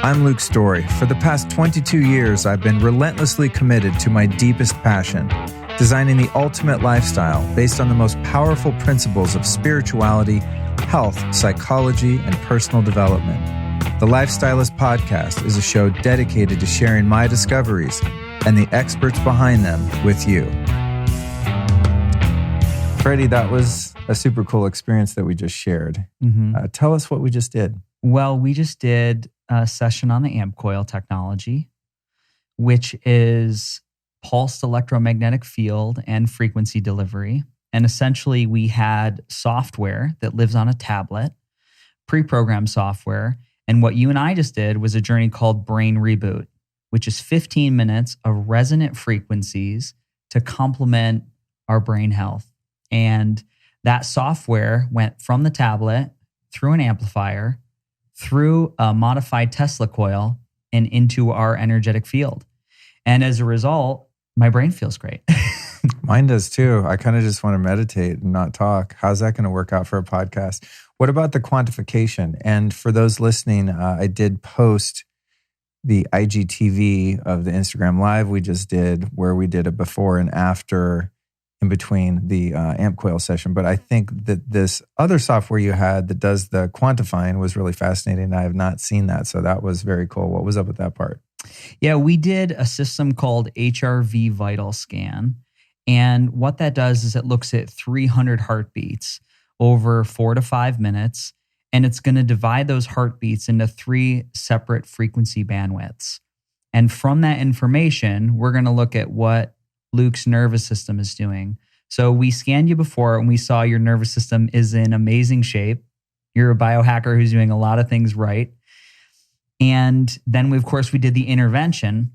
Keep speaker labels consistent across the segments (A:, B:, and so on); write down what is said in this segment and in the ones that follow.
A: I'm Luke Story. For the past 22 years, I've been relentlessly committed to my deepest passion, designing the ultimate lifestyle based on the most powerful principles of spirituality, health, psychology, and personal development. The Lifestylist Podcast is a show dedicated to sharing my discoveries and the experts behind them with you. Freddie, that was a super cool experience that we just shared. Tell us what we just did.
B: Well, we just did a session on the AmpCoil technology, which is pulsed electromagnetic field and frequency delivery. And essentially, we had software that lives on a tablet, pre-programmed software. And what you and I just did was a journey called Brain Reboot, which is 15 minutes of resonant frequencies to complement our brain health. And that software went from the tablet through an amplifier, through a modified Tesla coil, and into our energetic field. And as a result, my brain feels great.
A: Mine does too. I kind of just want to meditate and not talk. How's that going to work out for a podcast? What about the quantification? And for those listening, I did post the IGTV of the Instagram Live we just did, where we did a before and after in between the AmpCoil session. But I think that this other software you had that does the quantifying was really fascinating. I have not seen that. So that was very cool. What was up with that part?
B: Yeah, we did a system called HRV Vital Scan. And what that does is it looks at 300 heartbeats over 4 to 5 minutes. And it's going to divide those heartbeats into 3 separate frequency bandwidths. And from that information, we're going to look at what Luke's nervous system is doing. So we scanned you before and we saw your nervous system is in amazing shape. You're a biohacker who's doing a lot of things right. And then we did the intervention.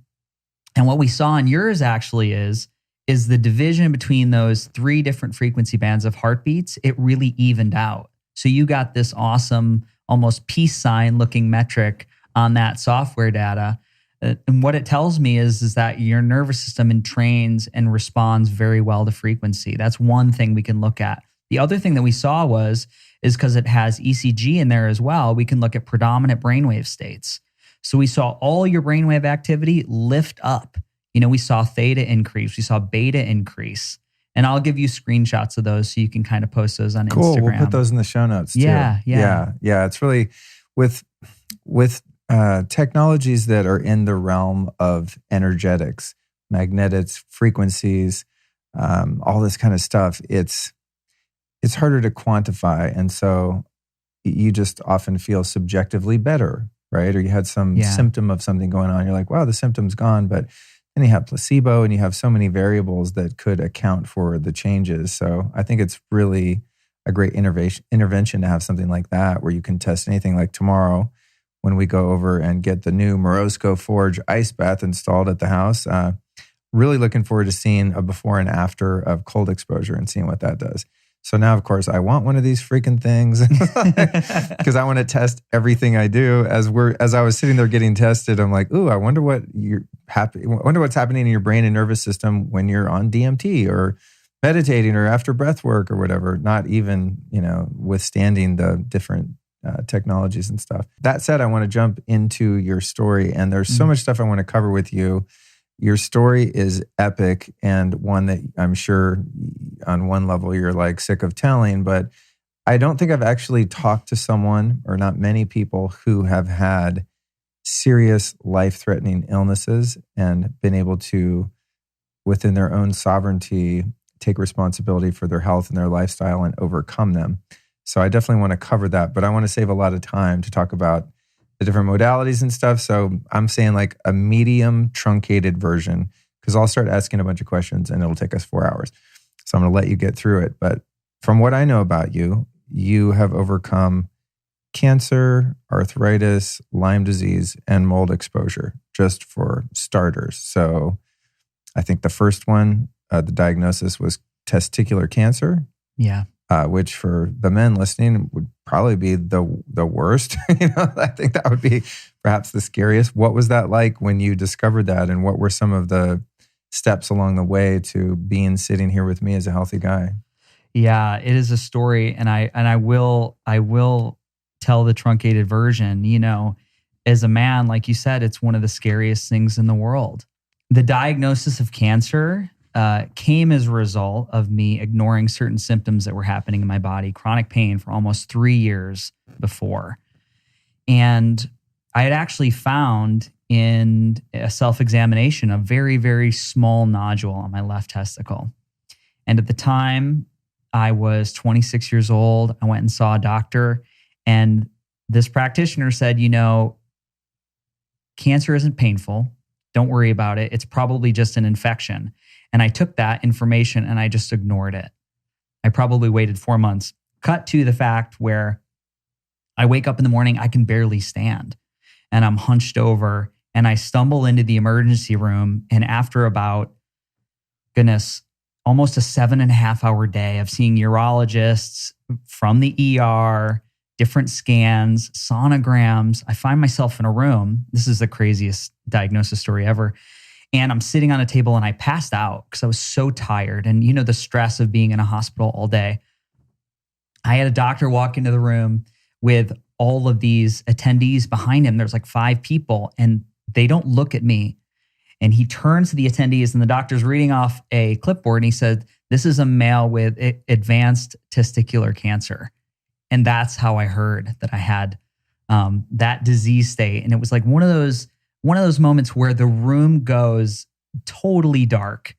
B: And what we saw in yours actually is the division between those 3 different frequency bands of heartbeats. It really evened out. So you got this awesome, almost peace sign looking metric on that software data. And what it tells me is that your nervous system entrains and responds very well to frequency. That's one thing we can look at. The other thing that we saw is because it has ECG in there as well, we can look at predominant brainwave states. So we saw all your brainwave activity lift up. We saw theta increase, we saw beta increase. And I'll give you screenshots of those so you can kind of post those on Instagram.
A: Cool, we'll put those in the show notes too.
B: Yeah.
A: It's really with technologies that are in the realm of energetics, magnetics, frequencies, all this kind of stuff. It's harder to quantify, and so you just often feel subjectively better, right? Or you had some symptom of something going on. You're like, wow, the symptom's gone, but then you have placebo, and you have so many variables that could account for the changes. So I think it's really a great intervention to have something like that, where you can test anything. Like tomorrow, when we go over and get the new Morosco Forge ice bath installed at the house. Really looking forward to seeing a before and after of cold exposure and seeing what that does. So now, of course, I want one of these freaking things because I want to test everything I do. As I was sitting there getting tested, I'm like, ooh, I wonder what's happening in your brain and nervous system when you're on DMT or meditating or after breath work or whatever, not even, withstanding the different technologies and stuff. That said, I want to jump into your story, and there's so much stuff I want to cover with you. Your story is epic, and one that I'm sure on one level you're like sick of telling, but I don't think I've actually talked to someone, or not many people, who have had serious life-threatening illnesses and been able to, within their own sovereignty, take responsibility for their health and their lifestyle and overcome them. So I definitely want to cover that, but I want to save a lot of time to talk about the different modalities and stuff. So I'm saying like a medium truncated version, because I'll start asking a bunch of questions and it'll take us 4 hours. So I'm going to let you get through it. But from what I know about you, you have overcome cancer, arthritis, Lyme disease, and mold exposure, just for starters. So I think the first one, the diagnosis was testicular cancer.
B: Yeah.
A: Which for the men listening would probably be the worst. I think that would be perhaps the scariest. What was that like when you discovered that, and what were some of the steps along the way to being sitting here with me as a healthy guy?
B: Yeah, it is a story, and I will tell the truncated version. as a man, like you said, it's one of the scariest things in the world. The diagnosis of cancer came as a result of me ignoring certain symptoms that were happening in my body, chronic pain for almost 3 years before. And I had actually found in a self-examination a very, very small nodule on my left testicle. And at the time, I was 26 years old. I went and saw a doctor, and this practitioner said, cancer isn't painful. Don't worry about it. It's probably just an infection. And I took that information and I just ignored it. I probably waited 4 months. Cut to the fact where I wake up in the morning, I can barely stand, and I'm hunched over, and I stumble into the emergency room. And after about, almost a 7.5 hour day of seeing urologists from the ER, different scans, sonograms, I find myself in a room. This is the craziest diagnosis story ever. And I'm sitting on a table and I passed out because I was so tired. And the stress of being in a hospital all day. I had a doctor walk into the room with all of these attendees behind him. There's like 5 people, and they don't look at me. And he turns to the attendees, and the doctor's reading off a clipboard, and he said, "This is a male with advanced testicular cancer." And that's how I heard that I had that disease state. And it was like one of those moments where the room goes totally dark.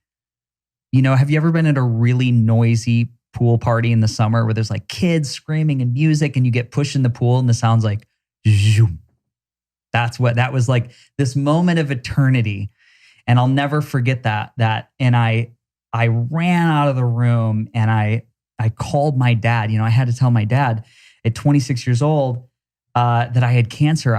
B: Have you ever been at a really noisy pool party in the summer where there's like kids screaming and music, and you get pushed in the pool and the sound's like, zoom. That was like this moment of eternity. And I'll never forget that. And I ran out of the room, and I called my dad. I had to tell my dad at 26 years old that I had cancer.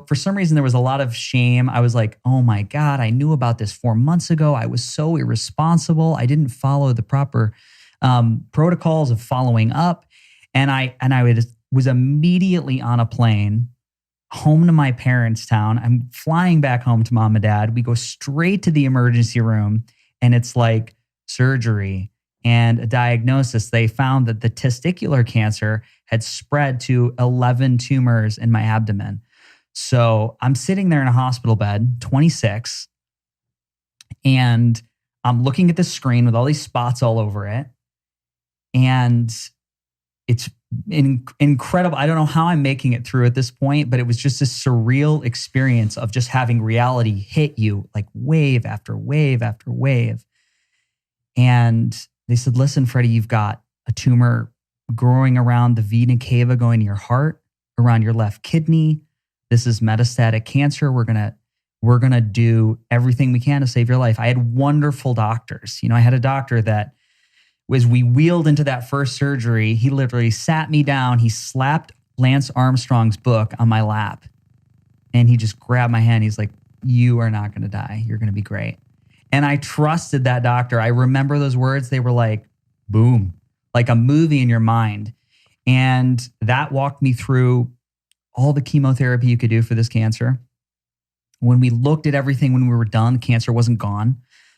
B: For some reason, there was a lot of shame. I was like, oh my God, I knew about this 4 months ago. I was so irresponsible. I didn't follow the proper protocols of following up. And I was immediately on a plane home to my parents' town. I'm flying back home to mom and dad. We go straight to the emergency room, and it's like surgery and a diagnosis. They found that the testicular cancer had spread to 11 tumors in my abdomen. So I'm sitting there in a hospital bed, 26, and I'm looking at the screen with all these spots all over it. And it's incredible. I don't know how I'm making it through at this point, but it was just a surreal experience of just having reality hit you like wave after wave after wave. And they said, "Listen, Freddie, you've got a tumor growing around the vena cava going to your heart, around your left kidney. This is metastatic cancer. We're gonna do everything we can to save your life." I had wonderful doctors. I had a doctor that, as we wheeled into that first surgery, he literally sat me down. He slapped Lance Armstrong's book on my lap, and he just grabbed my hand. He's like, "You are not going to die. You're going to be great." And I trusted that doctor. I remember those words. They were like, boom, like a movie in your mind. And that walked me through all the chemotherapy you could do for this cancer. When we looked at everything, when we were done, the cancer wasn't gone.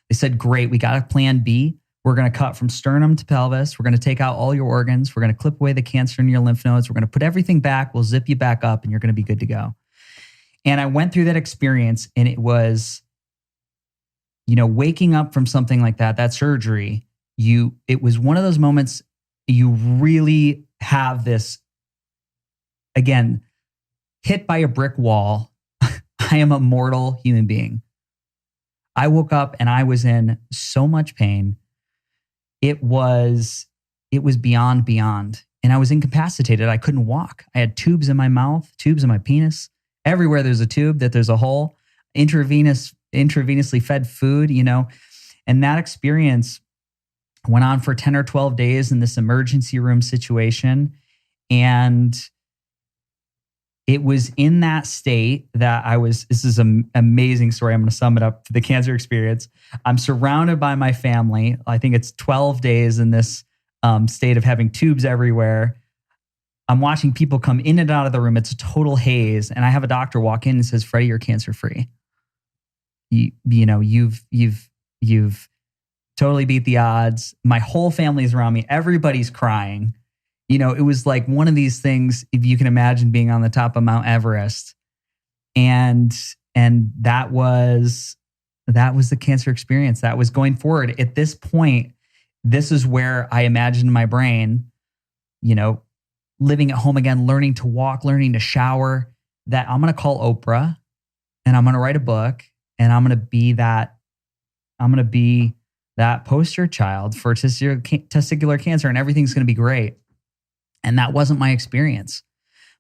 B: They said, "Great, we got a plan B. We're going to cut from sternum to pelvis. We're going to take out all your organs. We're going to clip away the cancer in your lymph nodes. We're going to put everything back. We'll zip you back up, and you're going to be good to go." And I went through that experience, and it was, waking up from something like that surgery, it was one of those moments you really have this, again, hit by a brick wall. I am a mortal human being. I woke up and I was in so much pain. It was beyond. And I was incapacitated. I couldn't walk. I had tubes in my mouth, tubes in my penis. Everywhere there's a tube, there's a hole. Intravenously fed food, And that experience went on for 10 or 12 days in this emergency room situation. And it was in that state that this is an amazing story. I'm going to sum it up to the cancer experience. I'm surrounded by my family. I think it's 12 days in this state of having tubes everywhere. I'm watching people come in and out of the room. It's a total haze. And I have a doctor walk in and says, "Freddie, you're cancer free. You've totally beat the odds." My whole family's around me. Everybody's crying. It was like one of these things, if you can imagine being on the top of Mount Everest And that was the cancer experience. That was going forward. At this point, this is where I imagined my brain, living at home again, learning to walk, learning to shower, that I'm going to call Oprah and I'm going to write a book and I'm going to be that poster child for testicular cancer, and everything's going to be great. And that wasn't my experience.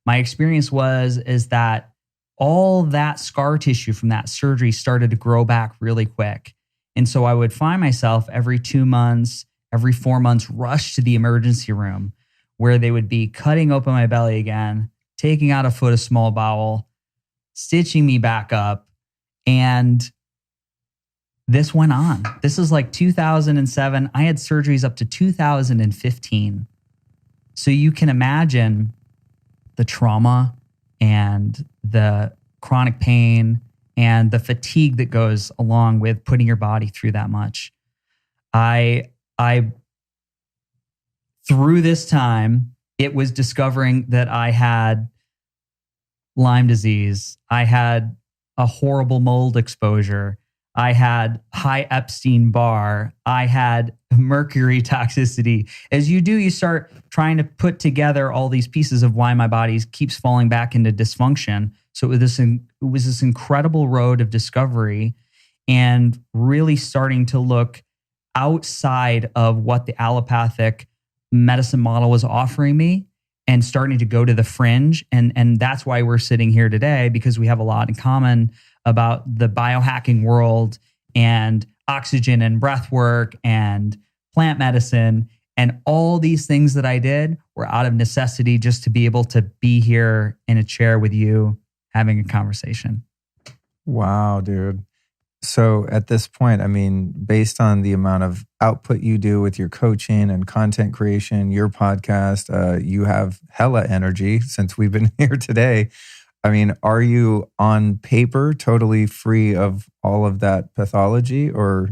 B: My experience is that all that scar tissue from that surgery started to grow back really quick. And so I would find myself every 2 months, every 4 months, rushed to the emergency room where they would be cutting open my belly again, taking out a foot of small bowel, stitching me back up. And this went on. This is like 2007. I had surgeries up to 2015. So you can imagine the trauma and the chronic pain and the fatigue that goes along with putting your body through that much. Through this time, it was discovering that I had Lyme disease. I had a horrible mold exposure. I had high Epstein-Barr. I had mercury toxicity. As you do, you start trying to put together all these pieces of why my body keeps falling back into dysfunction. So it was this incredible road of discovery and really starting to look outside of what the allopathic medicine model was offering me and starting to go to the fringe. And that's why we're sitting here today, because we have a lot in common about the biohacking world and oxygen and breath work and plant medicine. And all these things that I did were out of necessity just to be able to be here in a chair with you having a conversation.
A: Wow, dude. So at this point, I mean, based on the amount of output you do with your coaching and content creation, your podcast, you have hella energy since we've been here today. I mean, are you on paper totally free of all of that pathology, or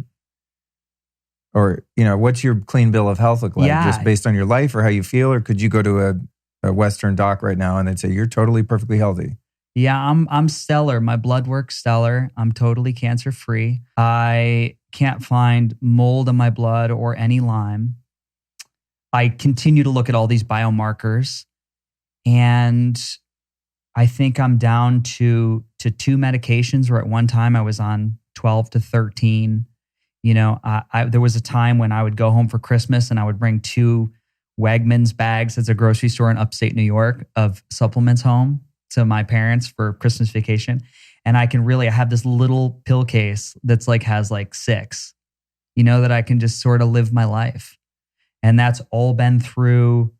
A: what's your clean bill of health look like?
B: Yeah.
A: Just based on your life or how you feel, or could you go to a Western doc right now and they'd say you're totally perfectly healthy?
B: Yeah, I'm stellar. My blood work's stellar. I'm totally cancer free. I can't find mold in my blood or any Lyme. I continue to look at all these biomarkers, and I think I'm down to 2 medications, where at one time I was on 12 to 13. There was a time when I would go home for Christmas and I would bring 2 Wegmans bags as a grocery store in upstate New York of supplements home to my parents for Christmas vacation. And I have this little pill case that's has 6, that I can just sort of live my life. And that's all been through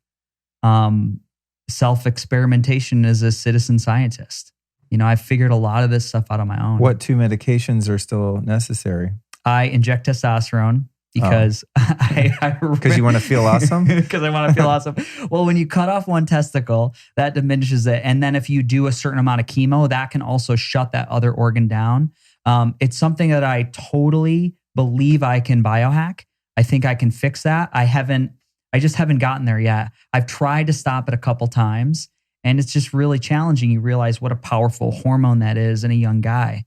B: self-experimentation as a citizen scientist. I figured a lot of this stuff out on my own.
A: What 2 medications are still necessary?
B: I inject testosterone because
A: because you want to feel awesome?
B: Because I want to feel awesome. Well, when you cut off one testicle, that diminishes it. And then if you do a certain amount of chemo, that can also shut that other organ down. It's something that I totally believe I can biohack. I think I can fix that. I just haven't gotten there yet. I've tried to stop it a couple times, and it's just really challenging. You realize what a powerful hormone that is in a young guy.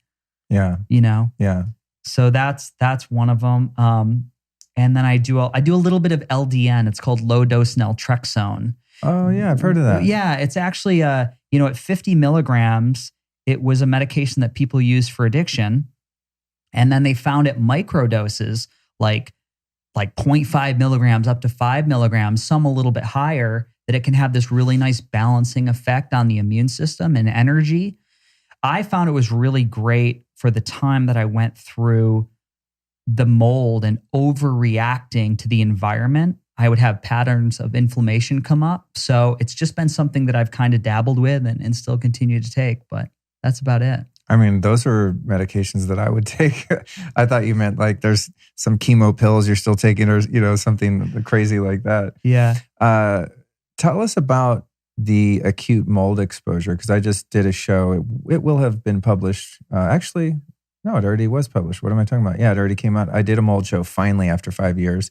A: Yeah. Yeah.
B: So that's one of them. And then I do a little bit of LDN. It's called low dose naltrexone.
A: Oh yeah, I've heard of that.
B: Yeah, it's actually at 50 milligrams, it was a medication that people use for addiction. And then they found at micro doses, like 0.5 milligrams up to 5 milligrams, some a little bit higher, that it can have this really nice balancing effect on the immune system and energy. I found it was really great for the time that I went through the mold and overreacting to the environment. I would have patterns of inflammation come up. So it's just been something that I've kind of dabbled with and still continue to take, but that's about it.
A: I mean, those are medications that I would take. I thought you meant there's some chemo pills you're still taking, or something crazy like that.
B: Yeah.
A: Tell us about the acute mold exposure, because I just did a show. It will have been published. Actually, no, it already was published. What am I talking about? Yeah, it already came out. I did a mold show finally after 5 years.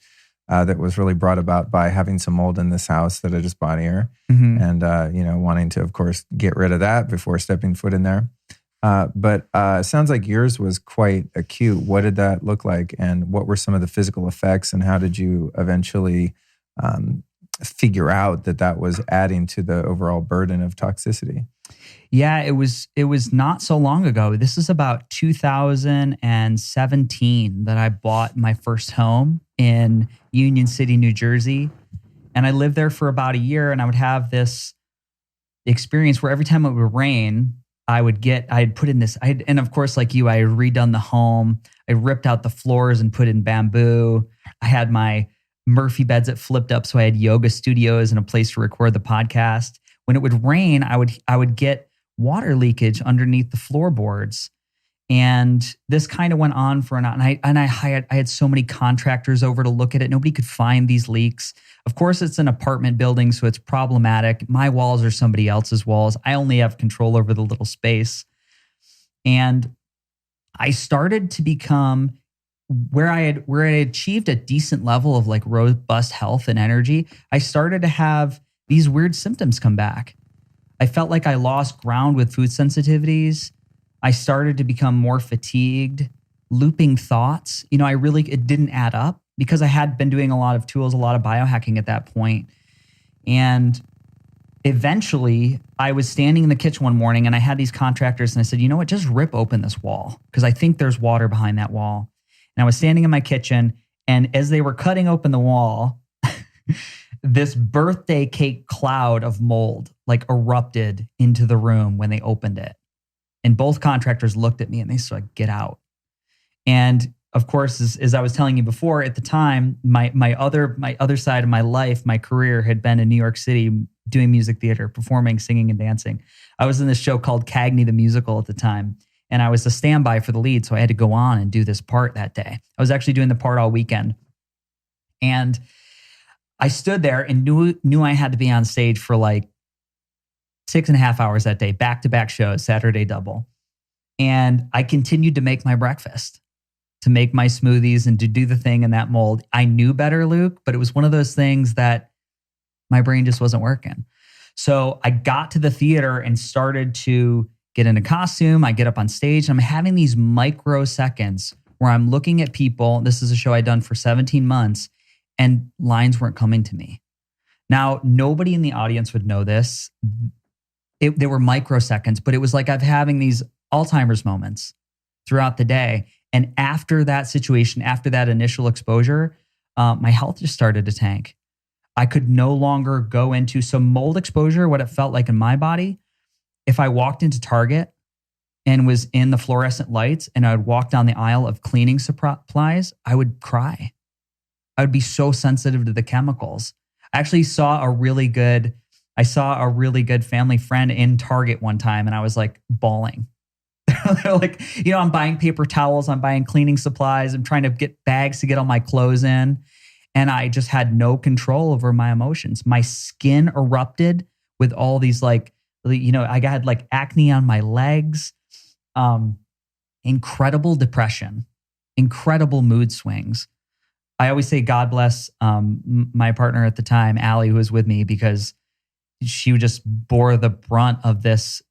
A: That was really brought about by having some mold in this house that I just bought here, and wanting to, of course, get rid of that before stepping foot in there. But sounds like yours was quite acute. What did that look like? And what were some of the physical effects? And how did you eventually figure out that that was adding to the overall burden of toxicity?
B: Yeah, it was not so long ago. This is about 2017 that I bought my first home in Union City, New Jersey. And I lived there for about a year, and I would have this experience where every time it would rain, and of course, like you, I had redone the home. I ripped out the floors and put in bamboo. I had my Murphy beds that flipped up. So I had yoga studios and a place to record the podcast. When it would rain, I would get water leakage underneath the floorboards. And this kind of went on for an hour. And I had so many contractors over to look at it. Nobody could find these leaks. Of course, it's an apartment building, so it's problematic. My walls are somebody else's walls. I only have control over the little space. And I started to become where I had achieved a decent level of like robust health and energy. I started to have these weird symptoms come back. I felt like I lost ground with food sensitivities. I started to become more fatigued, looping thoughts. It didn't add up because I had been doing a lot of tools, a lot of biohacking at that point. And eventually I was standing in the kitchen one morning and I had these contractors and I said, you know what, just rip open this wall because I think there's water behind that wall. And I was standing in my kitchen, and as they were cutting open the wall, this birthday cake cloud of mold like erupted into the room when they opened it. And both contractors looked at me and they said, get out. And of course, as I was telling you before, at the time, my other side of my life, my career had been in New York City doing music theater, performing, singing, and dancing. I was in this show called Cagney the Musical at the time. And I was a standby for the lead. So I had to go on and do this part that day. I was actually doing the part all weekend. And I stood there and knew I had to be on stage for like 6.5 hours that day, back-to-back shows, Saturday double. And I continued to make my breakfast, to make my smoothies and to do the thing in that mold. I knew better, Luke, but it was one of those things that my brain just wasn't working. So I got to the theater and started to get in a costume. I get up on stage and I'm having these microseconds where I'm looking at people. This is a show I'd done for 17 months and lines weren't coming to me. Now, nobody in the audience would know this. They were microseconds, but it was like I'm having these Alzheimer's moments throughout the day. And after that situation, after that initial exposure, my health just started to tank. I could no longer go into some mold exposure, what it felt like in my body. If I walked into Target and was in the fluorescent lights and I would walk down the aisle of cleaning supplies, I would cry. I would be so sensitive to the chemicals. I actually saw a really good family friend in Target one time and I was like bawling. They're like, I'm buying paper towels, I'm buying cleaning supplies, I'm trying to get bags to get all my clothes in. And I just had no control over my emotions. My skin erupted with all these I had like acne on my legs, incredible depression, incredible mood swings. I always say, God bless my partner at the time, Allie, who was with me, because she just bore the brunt of this,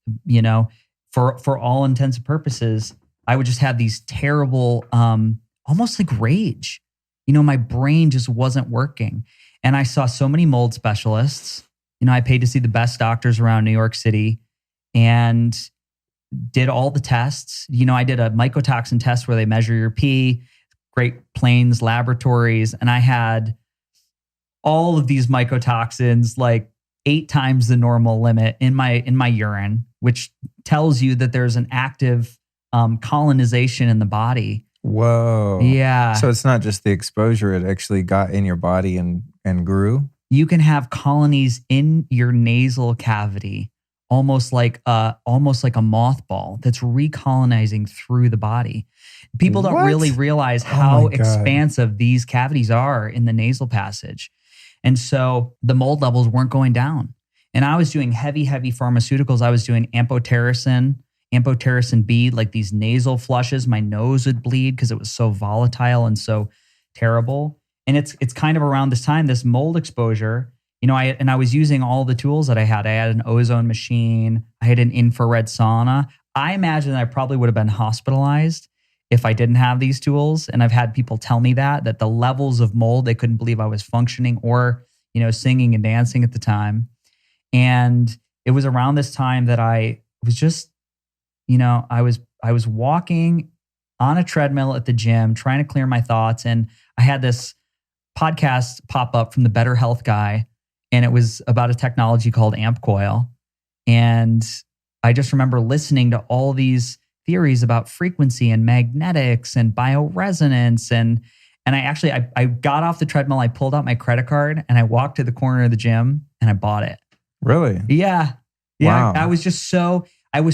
B: for all intents and purposes. I would just have these terrible, almost like rage. My brain just wasn't working. And I saw so many mold specialists. I paid to see the best doctors around New York City and did all the tests. I did a mycotoxin test where they measure your pee, Great Plains Laboratories. And I had all of these mycotoxins, like 8 times the normal limit in my urine, which tells you that there's an active colonization in the body.
A: Whoa.
B: Yeah.
A: So it's not just the exposure, it actually got in your body and grew?
B: You can have colonies in your nasal cavity, almost like a mothball that's recolonizing through the body. People don't really realize how expansive these cavities are in the nasal passage. And so the mold levels weren't going down. And I was doing heavy pharmaceuticals. I was doing amphotericin B, like these nasal flushes. My nose would bleed because it was so volatile and so terrible. And it's kind of around this time, this mold exposure, I was using all the tools that I had. I had an ozone machine. I had an infrared sauna. I imagine I probably would have been hospitalized if I didn't have these tools. And I've had people tell me that the levels of mold, they couldn't believe I was functioning or, singing and dancing at the time. And it was around this time that I was just, I was walking on a treadmill at the gym, trying to clear my thoughts. And I had this podcast pop up from the Better Health guy. And it was about a technology called AmpCoil. And I just remember listening to all these theories about frequency and magnetics and bioresonance. And I got off the treadmill, I pulled out my credit card and I walked to the corner of the gym and I bought it.
A: Really?
B: Yeah.
A: Wow.
B: I was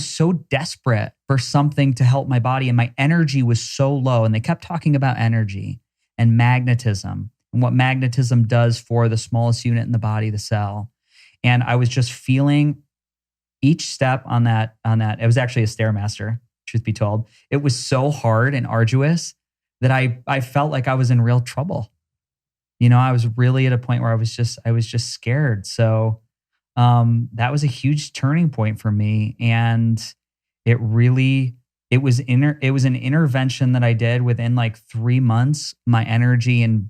B: so desperate for something to help my body, and my energy was so low. And they kept talking about energy and magnetism and what magnetism does for the smallest unit in the body, the cell. And I was just feeling each step on that. It was actually a Stairmaster, truth be told. It was so hard and arduous that I felt like I was in real trouble. I was really at a point where I was just scared. So that was a huge turning point for me. And it was an intervention that I did within like 3 months. My energy and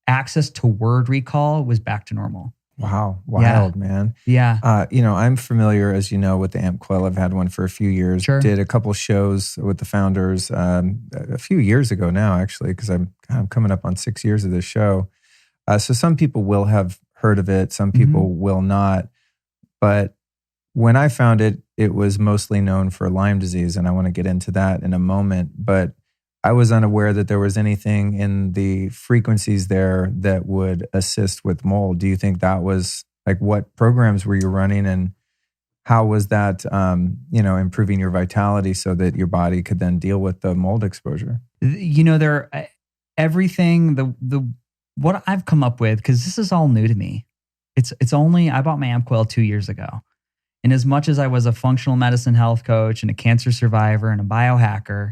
B: access to word recall was back to normal.
A: Wow. Wild, man.
B: Yeah.
A: I'm familiar, as you know, with the AmpCoil. I've had one for a few years.
B: Sure.
A: Did a couple shows with the founders a few years ago now, actually, because I'm coming up on 6 years of this show. So some people will have heard of it. Some people will not. But when I found it, it was mostly known for Lyme disease. And I want to get into that in a moment. But I was unaware that there was anything in the frequencies there that would assist with mold. Do you think that was like, what programs were you running, and how was that, improving your vitality so that your body could then deal with the mold exposure?
B: Everything, what I've come up with, because this is all new to me. I bought my AmpCoil 2 years ago. And as much as I was a functional medicine health coach and a cancer survivor and a biohacker,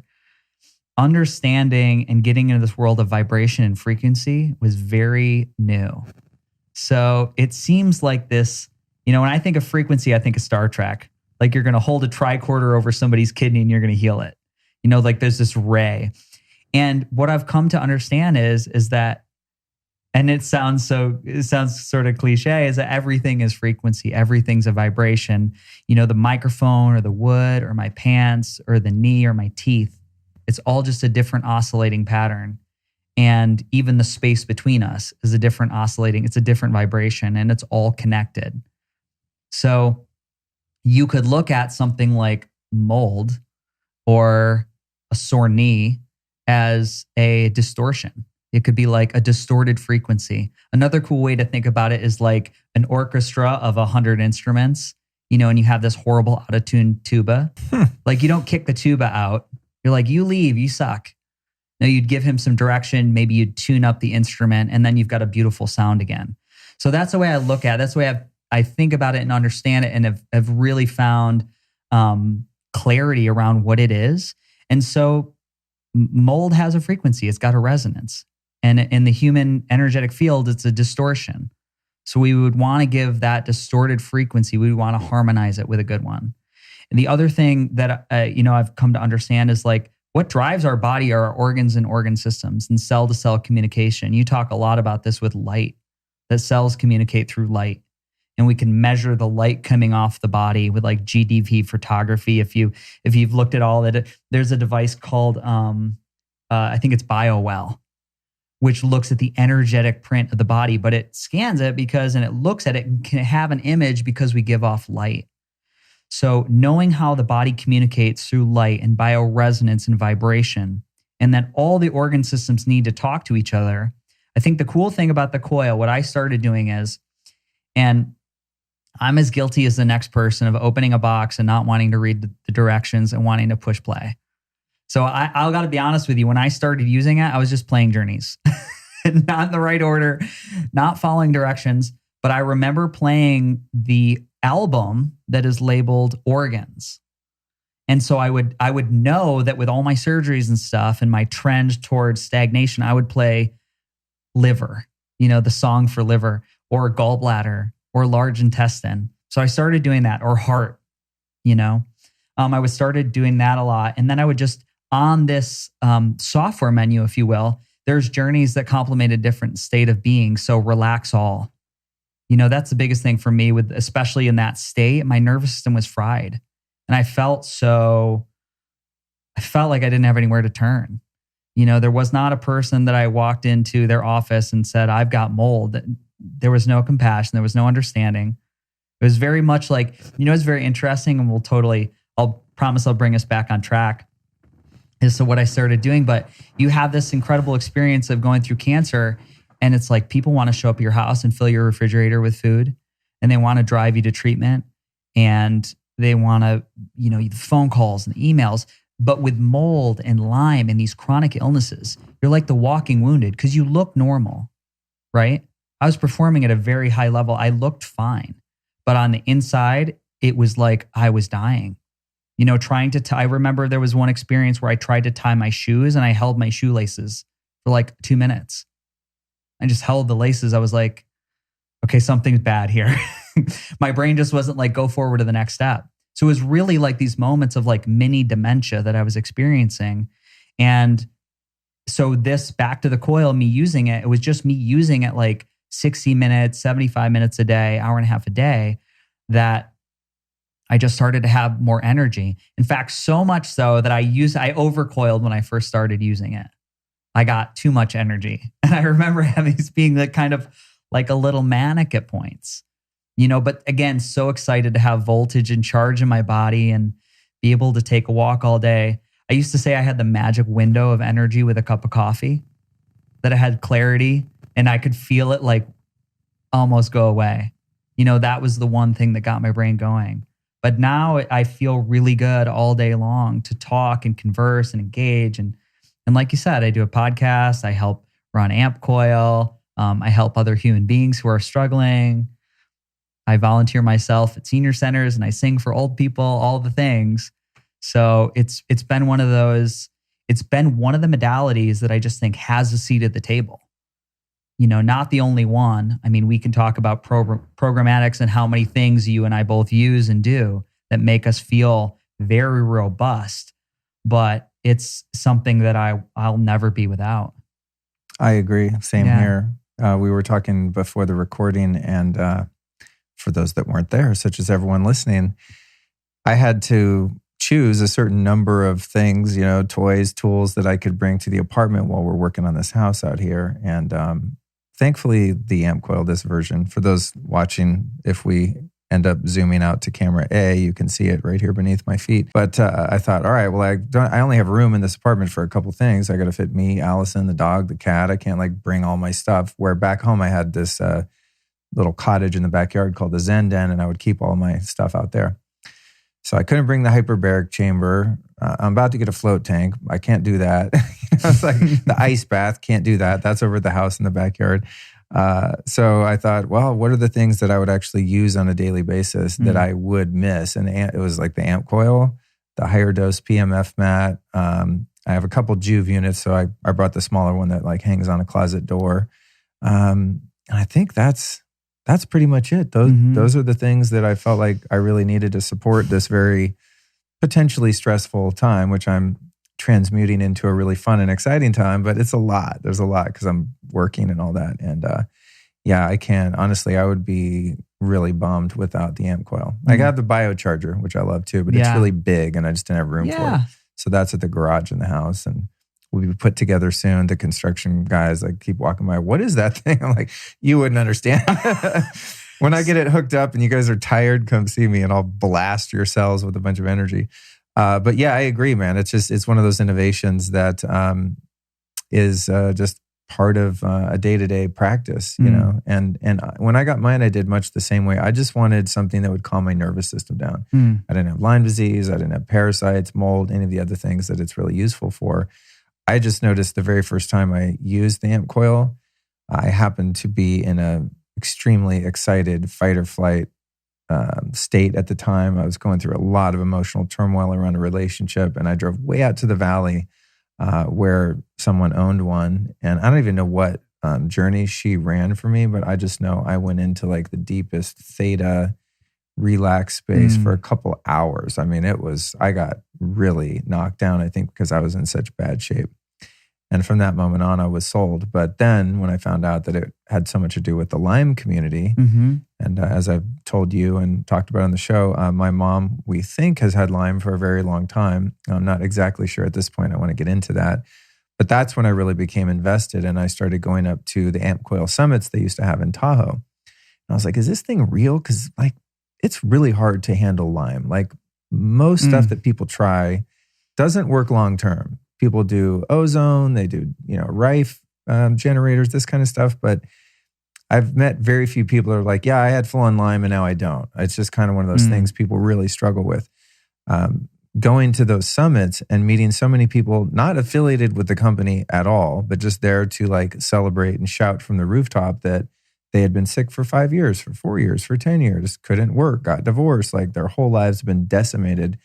B: understanding and getting into this world of vibration and frequency was very new. So it seems like this, when I think of frequency, I think of Star Trek. Like you're going to hold a tricorder over somebody's kidney and you're going to heal it. Like there's this ray. And what I've come to understand is that, and it sounds sort of cliche, is that everything is frequency. Everything's a vibration. The microphone or the wood or my pants or the knee or my teeth. It's all just a different oscillating pattern. And even the space between us is a different vibration, and it's all connected. So you could look at something like mold or a sore knee as a distortion. It could be like a distorted frequency. Another cool way to think about it is like an orchestra of 100 instruments, and you have this horrible out-of-tune tuba. Like you don't kick the tuba out. You're like, you leave, you suck. No, you'd give him some direction. Maybe you'd tune up the instrument, and then you've got a beautiful sound again. So that's the way I look at it. That's the way I think about it and understand it, and have really found clarity around what it is. And so mold has a frequency. It's got a resonance. And in the human energetic field, it's a distortion. So we would want to give that distorted frequency, we would want to harmonize it with a good one. And the other thing that I've come to understand is like what drives our body are our organs and organ systems and cell-to-cell communication. You talk a lot about this with light, that cells communicate through light. And we can measure the light coming off the body with like GDP photography. If you've looked at all that, there's a device called I think it's BioWell, which looks at the energetic print of the body, but it scans it and it looks at it and can have an image because we give off light. So knowing how the body communicates through light and bioresonance and vibration, and that all the organ systems need to talk to each other. I think the cool thing about the coil, what I started doing is, and I'm as guilty as the next person of opening a box and not wanting to read the directions and wanting to push play. So I got to be honest with you. When I started using it, I was just playing journeys, not in the right order, not following directions. But I remember playing the album that is labeled organs. And so I would know that with all my surgeries and stuff and my trend towards stagnation, I would play liver, the song for liver, or gallbladder, or large intestine. So I started doing that, or heart, I was started doing that a lot. And then I would just, on this software menu, if you will, there's journeys that complement a different state of being. So relax all. That's the biggest thing for me with, especially in that state, my nervous system was fried. And I felt like I didn't have anywhere to turn. There was not a person that I walked into their office and said, I've got mold. There was no compassion. There was no understanding. It was very much like, it's very interesting, and I'll promise I'll bring us back on track as to what I started doing. But you have this incredible experience of going through cancer, and it's like people want to show up at your house and fill your refrigerator with food, and they want to drive you to treatment, and they want to, the phone calls and the emails. But with mold and Lyme and these chronic illnesses, you're like the walking wounded because you look normal, right? I was performing at a very high level. I looked fine. But on the inside, it was like I was dying. Trying to tie. I remember there was one experience where I tried to tie my shoes and I held my shoelaces for like 2 minutes. I just held the laces. I was like, okay, something's bad here. My brain just wasn't like, go forward to the next step. So it was really like these moments of like mini dementia that I was experiencing. And so this, back to the coil, me using it, it was just me using it like 60 minutes, 75 minutes a day, hour and a half a day, that I just started to have more energy. In fact, so much so that I overcoiled when I first started using it. I got too much energy. And I remember having this being like kind of like a little manic at points, but again, so excited to have voltage and charge in my body and be able to take a walk all day. I used to say I had the magic window of energy with a cup of coffee, that I had clarity and I could feel it like almost go away. That was the one thing that got my brain going. But now I feel really good all day long to talk and converse and engage. And like you said, I do a podcast. I help run AmpCoil. I help other human beings who are struggling. I volunteer myself at senior centers and I sing for old people, all the things. So it's been one of those, it's been one of the modalities that I just think has a seat at the table. Not the only one. I mean, we can talk about programmatics and how many things you and I both use and do that make us feel very robust, but it's something that I'll never be without.
A: I agree. Same here. We were talking before the recording, and for those that weren't there, such as everyone listening, I had to choose a certain number of things, toys, tools that I could bring to the apartment while we're working on this house out here. And thankfully, the AmpCoil, this version, for those watching, if we end up zooming out to camera A, you can see it right here beneath my feet. But I thought, all right, well, I only have room in this apartment for a couple things. I got to fit me, Allison, the dog, the cat. I can't like bring all my stuff. Where back home, I had this little cottage in the backyard called the Zen Den, and I would keep all my stuff out there. So I couldn't bring the hyperbaric chamber. I'm about to get a float tank. I can't do that. It's like the ice bath, can't do that. That's over at the house in the backyard. So I thought, well, what are the things that I would actually use on a daily basis that I would miss? And it was like the AmpCoil, the higher dose PMF mat. I have a couple Juve units, so I brought the smaller one that like hangs on a closet door. And I think that's pretty much it. Those are the things that I felt like I really needed to support this very potentially stressful time, which I'm transmuting into a really fun and exciting time, but it's a lot. There's a lot because I'm working and all that. And I can't, honestly, I would be really bummed without the AmpCoil. I got the biocharger, which I love too, but it's really big and I just didn't have room for it. So that's at the garage in the house, and will be put together soon. The construction guys like keep walking by. What is that thing? I'm like, you wouldn't understand. When I get it hooked up and you guys are tired, come see me and I'll blast your cells with a bunch of energy. But yeah, I agree, man. It's one of those innovations that is just part of a day-to-day practice, you know. And when I got mine, I did much the same way. I just wanted something that would calm my nervous system down. I didn't have Lyme disease. I didn't have parasites, mold, any of the other things that it's really useful for. I just noticed the very first time I used the AmpCoil, I happened to be in a extremely excited fight or flight state at the time. I was going through a lot of emotional turmoil around a relationship, and I drove way out to the valley where someone owned one. And I don't even know what journey she ran for me, but I just know I went into like the deepest theta relaxed space for a couple hours. I mean, I got really knocked down, I think, because I was in such bad shape. And from that moment on, I was sold. But then when I found out that it had so much to do with the Lyme community, and as I've told you and talked about on the show, my mom, we think, has had Lyme for a very long time. I'm not exactly sure at this point. I want to get into that. But that's when I really became invested, and I started going up to the AmpCoil summits they used to have in Tahoe. And I was like, is this thing real? Because like, it's really hard to handle Lyme. Like most stuff that people try doesn't work long term. People do ozone, they do, Rife generators, this kind of stuff. But I've met very few people who are like, yeah, I had full-on Lyme and now I don't. It's just kind of one of those things people really struggle with. Going to those summits and meeting so many people not affiliated with the company at all, but just there to like celebrate and shout from the rooftop that they had been sick for 5 years, for 4 years, for 10 years, couldn't work, got divorced. Like their whole lives have been decimated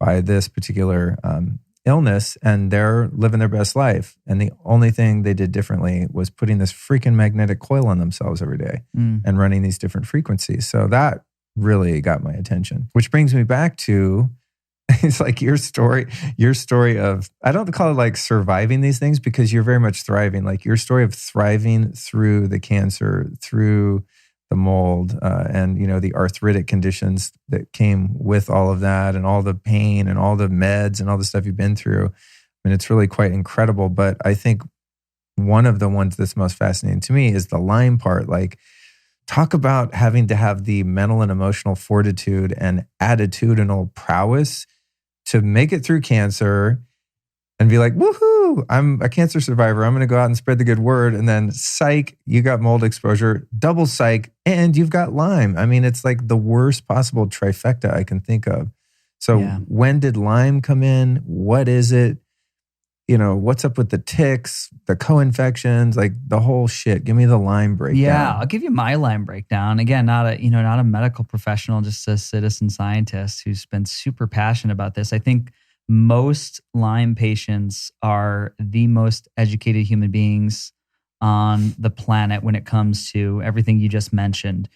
A: by this particular illness, and they're living their best life. And the only thing they did differently was putting this freaking magnetic coil on themselves every day and running these different frequencies. So that really got my attention, which brings me back to, it's like your story of, I don't call it like surviving these things because you're very much thriving, like your story of thriving through the cancer, through the mold, and the arthritic conditions that came with all of that, and all the pain and all the meds and all the stuff you've been through. I mean, it's really quite incredible. But I think one of the ones that's most fascinating to me is the Lyme part. Like, talk about having to have the mental and emotional fortitude and attitudinal prowess to make it through cancer and be like, woohoo, I'm a cancer survivor. I'm going to go out and spread the good word. And then psych, you got mold exposure, double psych, and you've got Lyme. I mean, it's like the worst possible trifecta I can think of. So when did Lyme come in? What is it? What's up with the ticks, the co-infections, like the whole shit? Give me the Lyme breakdown.
B: Yeah, I'll give you my Lyme breakdown. Again, not a medical professional, just a citizen scientist who's been super passionate about this. I think most Lyme patients are the most educated human beings on the planet when it comes to everything you just mentioned.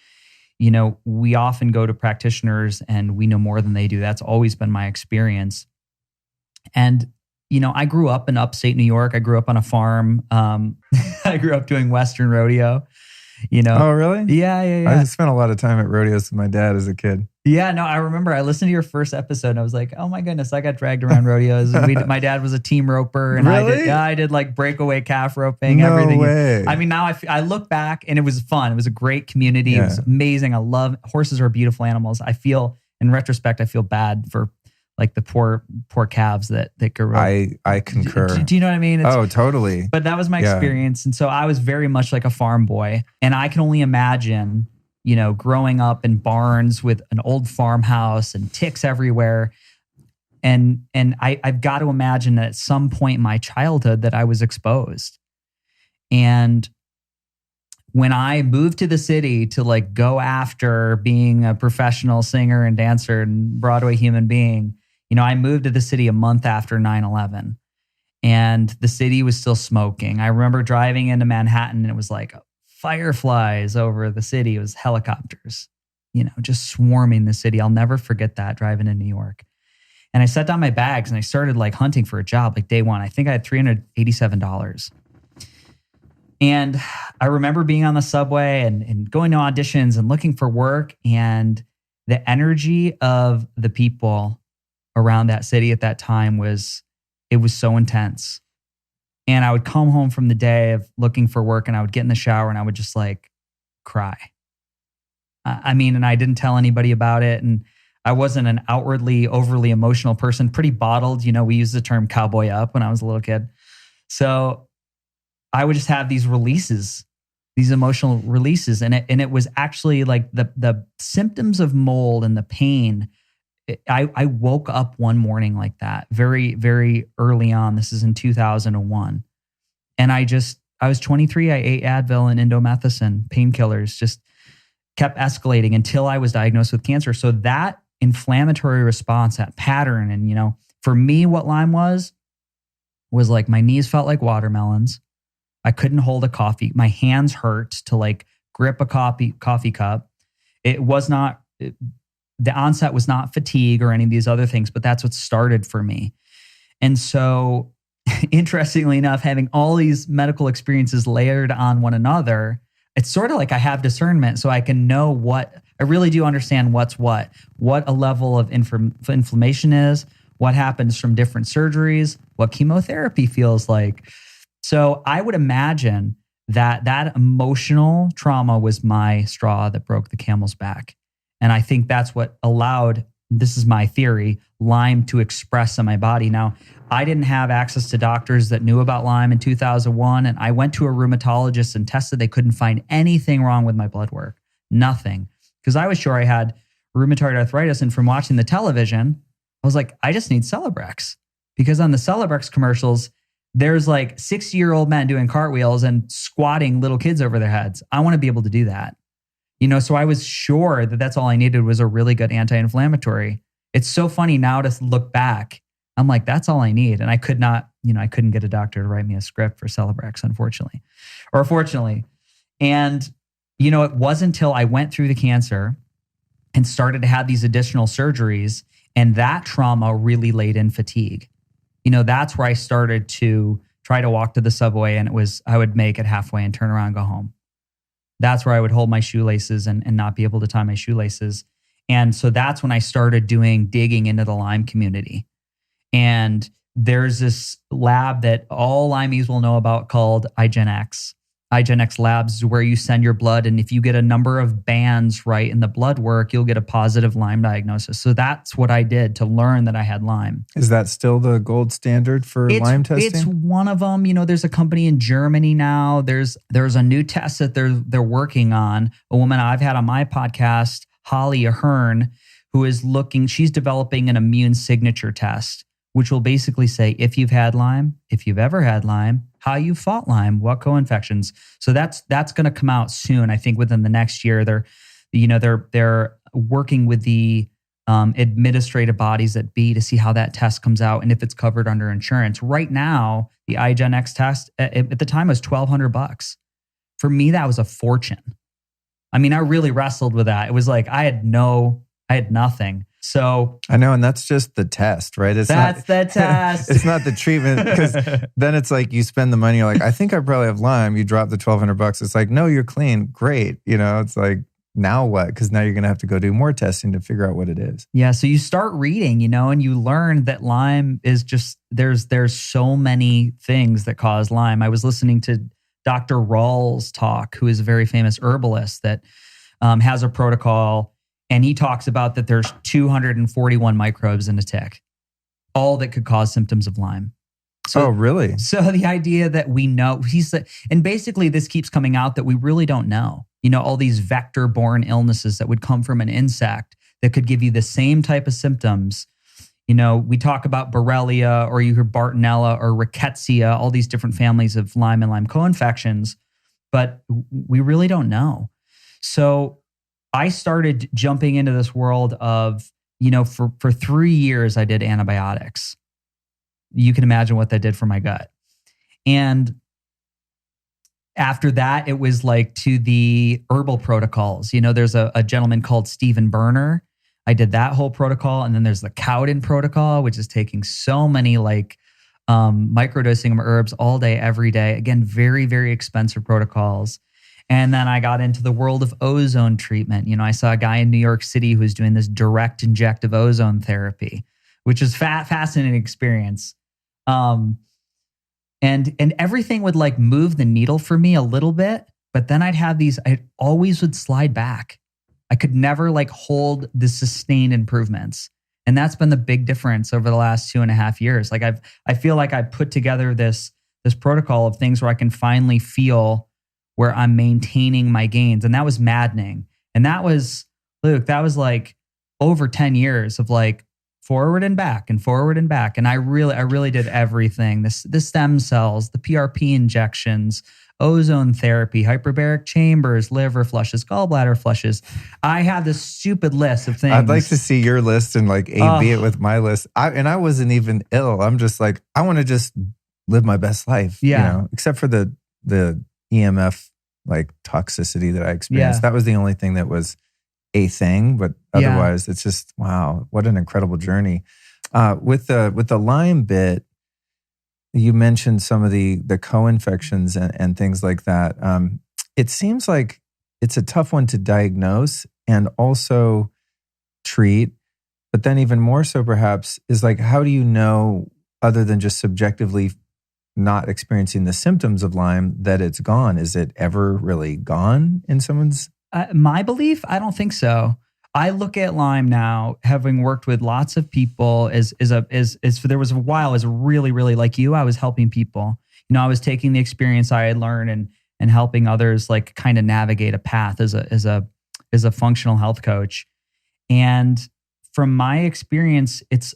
B: We often go to practitioners and we know more than they do. That's always been my experience. And, I grew up in upstate New York. I grew up on a farm. I grew up doing Western rodeo.
A: Oh, really?
B: Yeah.
A: I spent a lot of time at rodeos with my dad as a kid.
B: Yeah, no, I remember I listened to your first episode and I was like, oh my goodness, I got dragged around rodeos. My dad was a team roper and
A: really?
B: I did like breakaway calf roping,
A: no
B: everything.
A: Way.
B: I mean, now I look back and it was fun. It was a great community.
A: Yeah.
B: It was amazing. I love, horses are beautiful animals. In retrospect, I feel bad for like the poor calves that grew up.
A: I concur.
B: Do you know what I mean?
A: Totally.
B: But that was my experience. And so I was very much like a farm boy. And I can only imagine, growing up in barns with an old farmhouse and ticks everywhere. And I've got to imagine that at some point in my childhood that I was exposed. And when I moved to the city to like go after being a professional singer and dancer and Broadway human being, I moved to the city a month after 9/11 and the city was still smoking. I remember driving into Manhattan and it was like fireflies over the city. It was helicopters, just swarming the city. I'll never forget that driving in New York. And I set down my bags and I started like hunting for a job like day one. I think I had $387. And I remember being on the subway and going to auditions and looking for work, and the energy of the people around that city at that time was so intense. And I would come home from the day of looking for work and I would get in the shower and I would just like cry. And I didn't tell anybody about it. And I wasn't an outwardly overly emotional person, pretty bottled. We used the term cowboy up when I was a little kid. So I would just have these releases, these emotional releases. And it was actually like the symptoms of mold and the pain. I woke up one morning like that very, very early on. This is in 2001. And I was 23. I ate Advil and indomethacin, painkillers, just kept escalating until I was diagnosed with cancer. So that inflammatory response, that pattern. And, for me, what Lyme was like my knees felt like watermelons. I couldn't hold a coffee. My hands hurt to like grip a coffee cup. It was not the onset was not fatigue or any of these other things, but that's what started for me. And so interestingly enough, having all these medical experiences layered on one another, it's sort of like I have discernment, so I can know I really do understand what a level of inflammation is, what happens from different surgeries, what chemotherapy feels like. So I would imagine that emotional trauma was my straw that broke the camel's back. And I think that's what allowed, this is my theory, Lyme to express in my body. Now, I didn't have access to doctors that knew about Lyme in 2001. And I went to a rheumatologist and tested. They couldn't find anything wrong with my blood work. Nothing. Because I was sure I had rheumatoid arthritis. And from watching the television, I was like, I just need Celebrex. Because on the Celebrex commercials, there's like 60-year-old men doing cartwheels and squatting little kids over their heads. I want to be able to do that. So I was sure that that's all I needed was a really good anti-inflammatory. It's so funny now to look back. I'm like, that's all I need. And I could not, I couldn't get a doctor to write me a script for Celebrex, unfortunately, or fortunately. And, it wasn't until I went through the cancer and started to have these additional surgeries, and that trauma really laid in fatigue. That's where I started to try to walk to the subway, and I would make it halfway and turn around and go home. That's where I would hold my shoelaces and not be able to tie my shoelaces. And so that's when I started digging into the Lyme community. And there's this lab that all Lymies will know about called iGenX. iGenX Labs is where you send your blood. And if you get a number of bands right in the blood work, you'll get a positive Lyme diagnosis. So that's what I did to learn that I had Lyme.
A: Is that still the gold standard for Lyme testing?
B: It's one of them. There's a company in Germany now. There's a new test that they're working on. A woman I've had on my podcast, Holly Ahern, who is she's developing an immune signature test, which will basically say if you've had Lyme, if you've ever had Lyme, how you fought Lyme, what co-infections. So that's going to come out soon. I think within the next year. They're working with the administrative bodies at B to see how that test comes out and if it's covered under insurance. Right now, the iGenX test at the time was $1,200. For me, that was a fortune. I mean, I really wrestled with that. It was like I had nothing. So
A: I know, and that's just the test, right?
B: That's the test.
A: It's not the treatment, because then it's like you spend the money. You're like, I think I probably have Lyme. You drop the $1,200. It's like, no, you're clean. Great. It's like, now what? Because now you're going to have to go do more testing to figure out what it is.
B: Yeah. So you start reading, and you learn that Lyme is just there's so many things that cause Lyme. I was listening to Dr. Rawls talk, who is a very famous herbalist that has a protocol. And he talks about that there's 241 microbes in a tick, all that could cause symptoms of Lyme.
A: Oh, really?
B: So the idea that we know, and basically this keeps coming out that we really don't know. All these vector-borne illnesses that would come from an insect that could give you the same type of symptoms. We talk about Borrelia, or you hear Bartonella or Rickettsia, all these different families of Lyme and Lyme co-infections, but we really don't know. So I started jumping into this world of, for 3 years, I did antibiotics. You can imagine what that did for my gut. And after that, it was like to the herbal protocols. There's a gentleman called Stephen Berner. I did that whole protocol. And then there's the Cowden protocol, which is taking so many microdosing of herbs all day, every day. Again, very, very expensive protocols. And then I got into the world of ozone treatment. I saw a guy in New York City who was doing this direct injective ozone therapy, which is fascinating experience. And everything would move the needle for me a little bit, but then I always would slide back. I could never hold the sustained improvements. And that's been the big difference over the last 2.5 years. I feel like I put together this protocol of things where I can finally feel where I'm maintaining my gains. And that was maddening. And that was, Luke, that was over 10 years of forward and back and forward and back. And I really did everything. The stem cells, the PRP injections, ozone therapy, hyperbaric chambers, liver flushes, gallbladder flushes. I have this stupid list of things.
A: I'd like to see your list and A/B it with my list. I wasn't even ill. I'm just I want to just live my best life.
B: Yeah.
A: Except for the EMF toxicity that I experienced.
B: Yeah.
A: That was the only thing that was a thing, but
B: Yeah.
A: otherwise it's just, wow, what an incredible journey. With the Lyme bit, you mentioned some of the co-infections and things like that. It seems like it's a tough one to diagnose and also treat, but then even more so perhaps is like, how do you know, other than just subjectively not experiencing the symptoms of Lyme, that it's gone? Is it ever really gone in someone's?
B: My belief, I don't think so. I look at Lyme now, having worked with lots of people, there was a while as really, really like you, I was helping people. You know, I was taking the experience I had learned and helping others like kind of navigate a path as a functional health coach. And from my experience, it's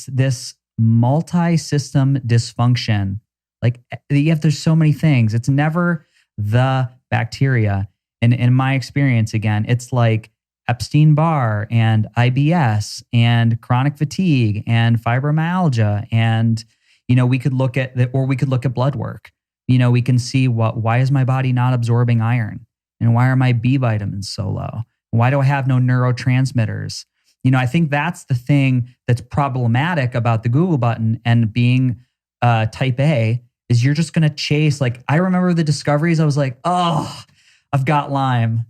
B: this multi-system dysfunction. Like there's so many things. It's never the bacteria. And in my experience, again, it's like Epstein-Barr and IBS and chronic fatigue and fibromyalgia. And, you know, we could look at blood work. You know, we can see why is my body not absorbing iron? And why are my B vitamins so low? Why do I have no neurotransmitters? You know, I think that's the thing that's problematic about the Google button and being type A is you're just going to chase. Like, I remember the discoveries. I was like, oh, I've got Lyme.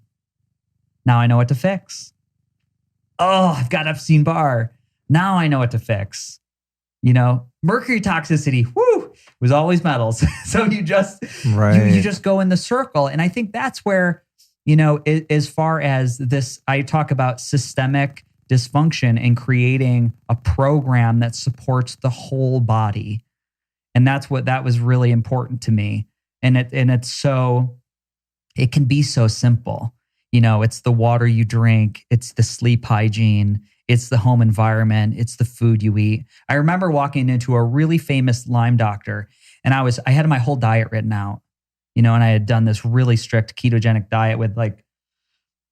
B: Now I know what to fix. Oh, I've got Epstein-Barr. Now I know what to fix. You know, mercury toxicity, it was always metals. So you just, you just go in the circle. And I think that's where, you know, as far as this, I talk about systemic dysfunction and creating a program that supports the whole body. And that was really important to me. And it can be so simple. You know, it's the water you drink, it's the sleep hygiene, it's the home environment, it's the food you eat. I remember walking into a really famous Lyme doctor and I had my whole diet written out, you know, and I had done this really strict ketogenic diet with like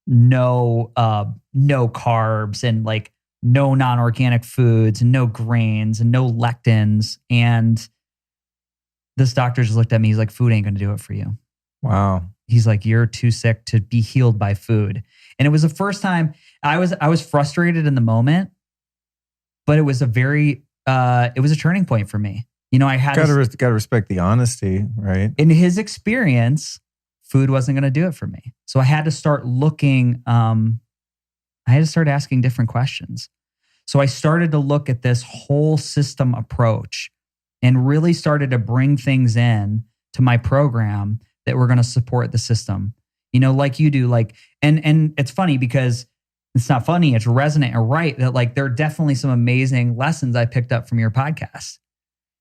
B: no carbs and like no non-organic foods and no grains and no lectins. And this doctor just looked at me. He's like, food ain't going to do it for you.
A: Wow.
B: He's like, you're too sick to be healed by food. And it was the first time I was frustrated in the moment, but it was a turning point for me. You know, I had
A: gotta respect the honesty, right?
B: In his experience, food wasn't going to do it for me. So I had to start looking, I had to start asking different questions. So I started to look at this whole system approach and really started to bring things in to my program that were going to support the system, you know, like you do. Like, and it's funny because it's not funny, it's resonant and right that like there are definitely some amazing lessons I picked up from your podcast.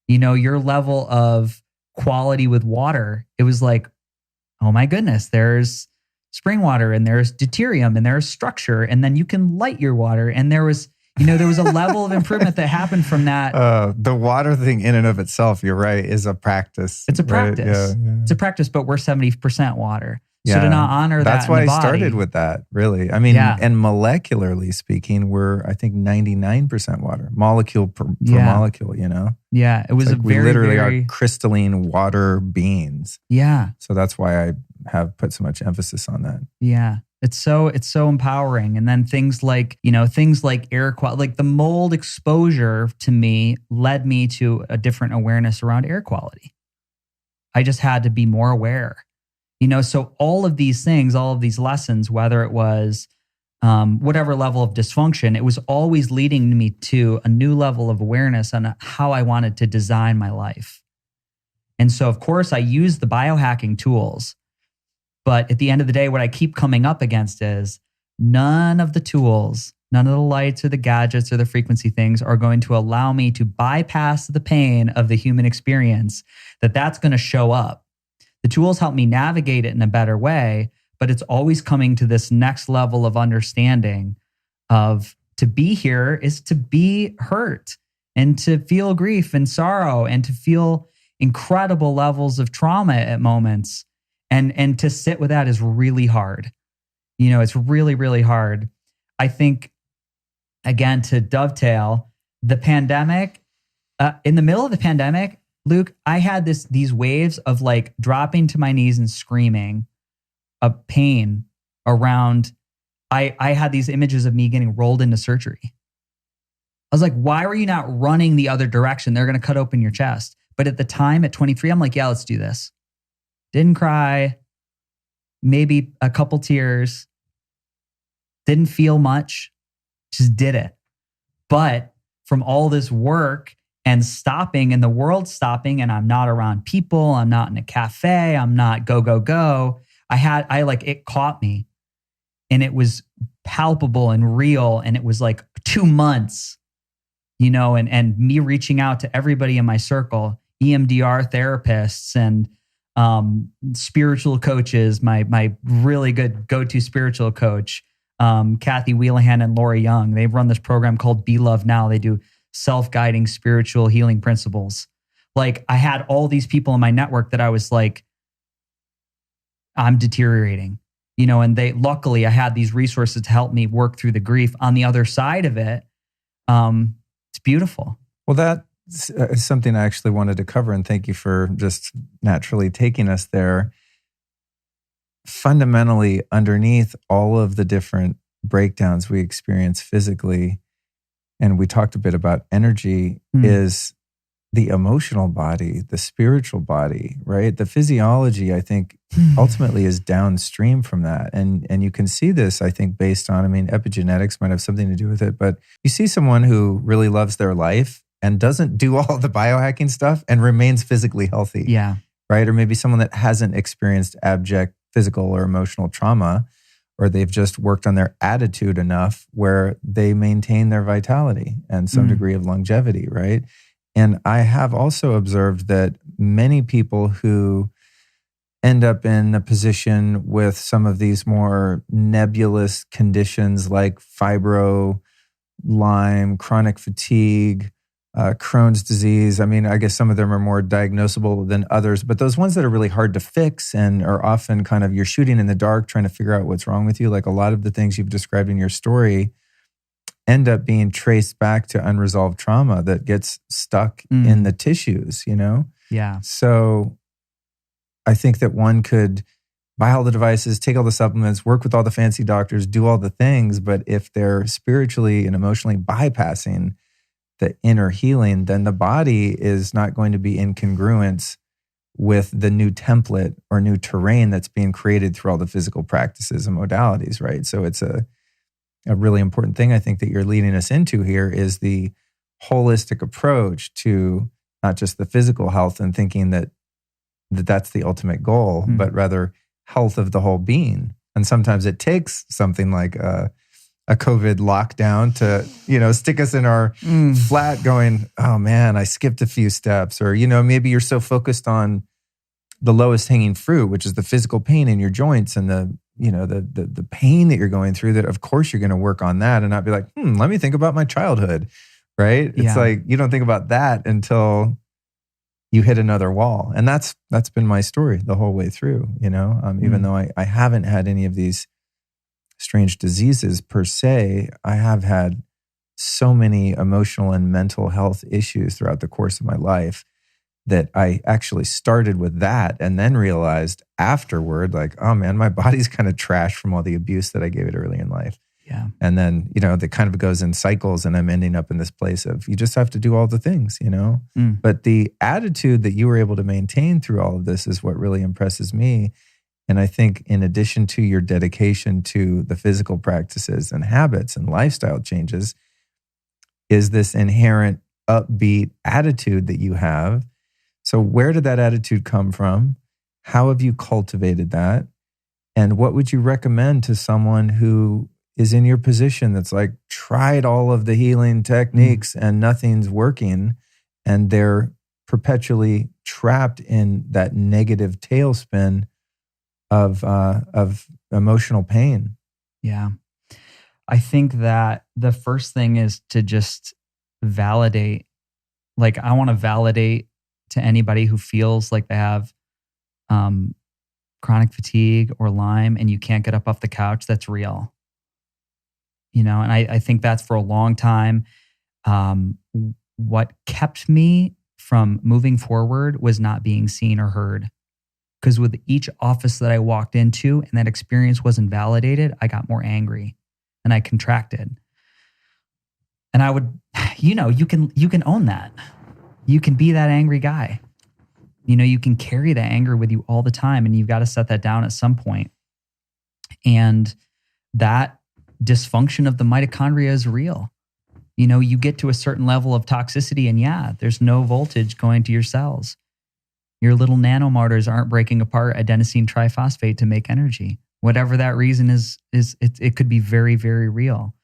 B: You know, your level of quality with water, it was like, oh my goodness, there's spring water and there's deuterium and there's structure, and then you can light your water. And there was a level of improvement that happened from that.
A: The water thing in and of itself, you're right, is a practice.
B: It's a practice.
A: Right? Yeah.
B: It's a practice, but we're 70% water. So to not honor
A: that's
B: that
A: why
B: in the
A: I
B: body,
A: started with that, really. I mean, and molecularly speaking, we're, I think, 99% water, molecule per molecule, you know?
B: Yeah, it was
A: like we literally are crystalline water beings.
B: Yeah.
A: So that's why I have put so much emphasis on that.
B: Yeah. It's so empowering. And then things like air quality, like the mold exposure to me led me to a different awareness around air quality. I just had to be more aware. You know, so all of these things, all of these lessons, whether it was whatever level of dysfunction, it was always leading me to a new level of awareness on how I wanted to design my life. And so, of course, I used the biohacking tools. But at the end of the day, what I keep coming up against is none of the tools, none of the lights or the gadgets or the frequency things are going to allow me to bypass the pain of the human experience that's going to show up. The tools help me navigate it in a better way, but it's always coming to this next level of understanding of to be here is to be hurt and to feel grief and sorrow and to feel incredible levels of trauma at moments. And to sit with that is really hard. You know, it's really, really hard. I think, again, to dovetail, the pandemic, in the middle of the pandemic, Luke, I had these waves of like dropping to my knees and screaming of pain around I had these images of me getting rolled into surgery. I was like, why were you not running the other direction? They're going to cut open your chest. But at the time at 23, I'm like, yeah, let's do this. Didn't cry, maybe a couple tears, didn't feel much, just did it. But from all this work and stopping and the world stopping, and I'm not around people, I'm not in a cafe, I'm not go, go, go. It caught me, and it was palpable and real. And it was like 2 months, and me reaching out to everybody in my circle, EMDR therapists and spiritual coaches, my really good go-to spiritual coach, Kathy Wheelahan and Lori Young. They've run this program called Be Love Now. They do self-guiding spiritual healing principles. Like, I had all these people in my network that I was like, I'm deteriorating, and luckily I had these resources to help me work through the grief. On the other side of it, it's beautiful.
A: Well, that's something I actually wanted to cover, and thank you for just naturally taking us there. Fundamentally, underneath all of the different breakdowns we experience physically, and we talked a bit about energy, is the emotional body, the spiritual body, right? The physiology, I think, ultimately is downstream from that. And you can see this, I think, based on, epigenetics might have something to do with it, but you see someone who really loves their life and doesn't do all the biohacking stuff and remains physically healthy.
B: Yeah.
A: Right? Or maybe someone that hasn't experienced abject physical or emotional trauma, or they've just worked on their attitude enough where they maintain their vitality and some degree of longevity, right? And I have also observed that many people who end up in a position with some of these more nebulous conditions like fibro, Lyme, chronic fatigue, Crohn's disease. I guess some of them are more diagnosable than others, but those ones that are really hard to fix and are often kind of, you're shooting in the dark trying to figure out what's wrong with you. Like a lot of the things you've described in your story end up being traced back to unresolved trauma that gets stuck in the tissues,
B: Yeah.
A: So I think that one could buy all the devices, take all the supplements, work with all the fancy doctors, do all the things, but if they're spiritually and emotionally bypassing the inner healing, then the body is not going to be in congruence with the new template or new terrain that's being created through all the physical practices and modalities, right? So it's a really important thing I think that you're leading us into here is the holistic approach to not just the physical health and thinking that that's the ultimate goal, but rather health of the whole being. And sometimes it takes something like a COVID lockdown to, stick us in our flat going, oh man, I skipped a few steps. Or, maybe you're so focused on the lowest hanging fruit, which is the physical pain in your joints and the pain that you're going through, that of course you're going to work on that and not be like, let me think about my childhood, right? It's like, you don't think about that until you hit another wall. And that's been my story the whole way through, even though I haven't had any of these strange diseases per se, I have had so many emotional and mental health issues throughout the course of my life that I actually started with that and then realized afterward, like, oh man, my body's kind of trash from all the abuse that I gave it early in life.
B: Yeah.
A: And then, that kind of goes in cycles and I'm ending up in this place of you just have to do all the things, But the attitude that you were able to maintain through all of this is what really impresses me. And I think in addition to your dedication to the physical practices and habits and lifestyle changes, is this inherent upbeat attitude that you have. So where did that attitude come from? How have you cultivated that? And what would you recommend to someone who is in your position that's like tried all of the healing techniques and nothing's working and they're perpetually trapped in that negative tailspin of emotional pain?
B: Yeah. I think that the first thing is to just validate. Like, I want to validate to anybody who feels like they have chronic fatigue or Lyme and you can't get up off the couch, that's real. And I think that's for a long time. What kept me from moving forward was not being seen or heard. Because with each office that I walked into and that experience wasn't validated, I got more angry and I contracted. And I would, you can own that. You can be that angry guy. You can carry that anger with you all the time, and you've got to set that down at some point. And that dysfunction of the mitochondria is real. You get to a certain level of toxicity and there's no voltage going to your cells. Your little nanomotors aren't breaking apart adenosine triphosphate to make energy. Whatever that reason is it could be very, very real.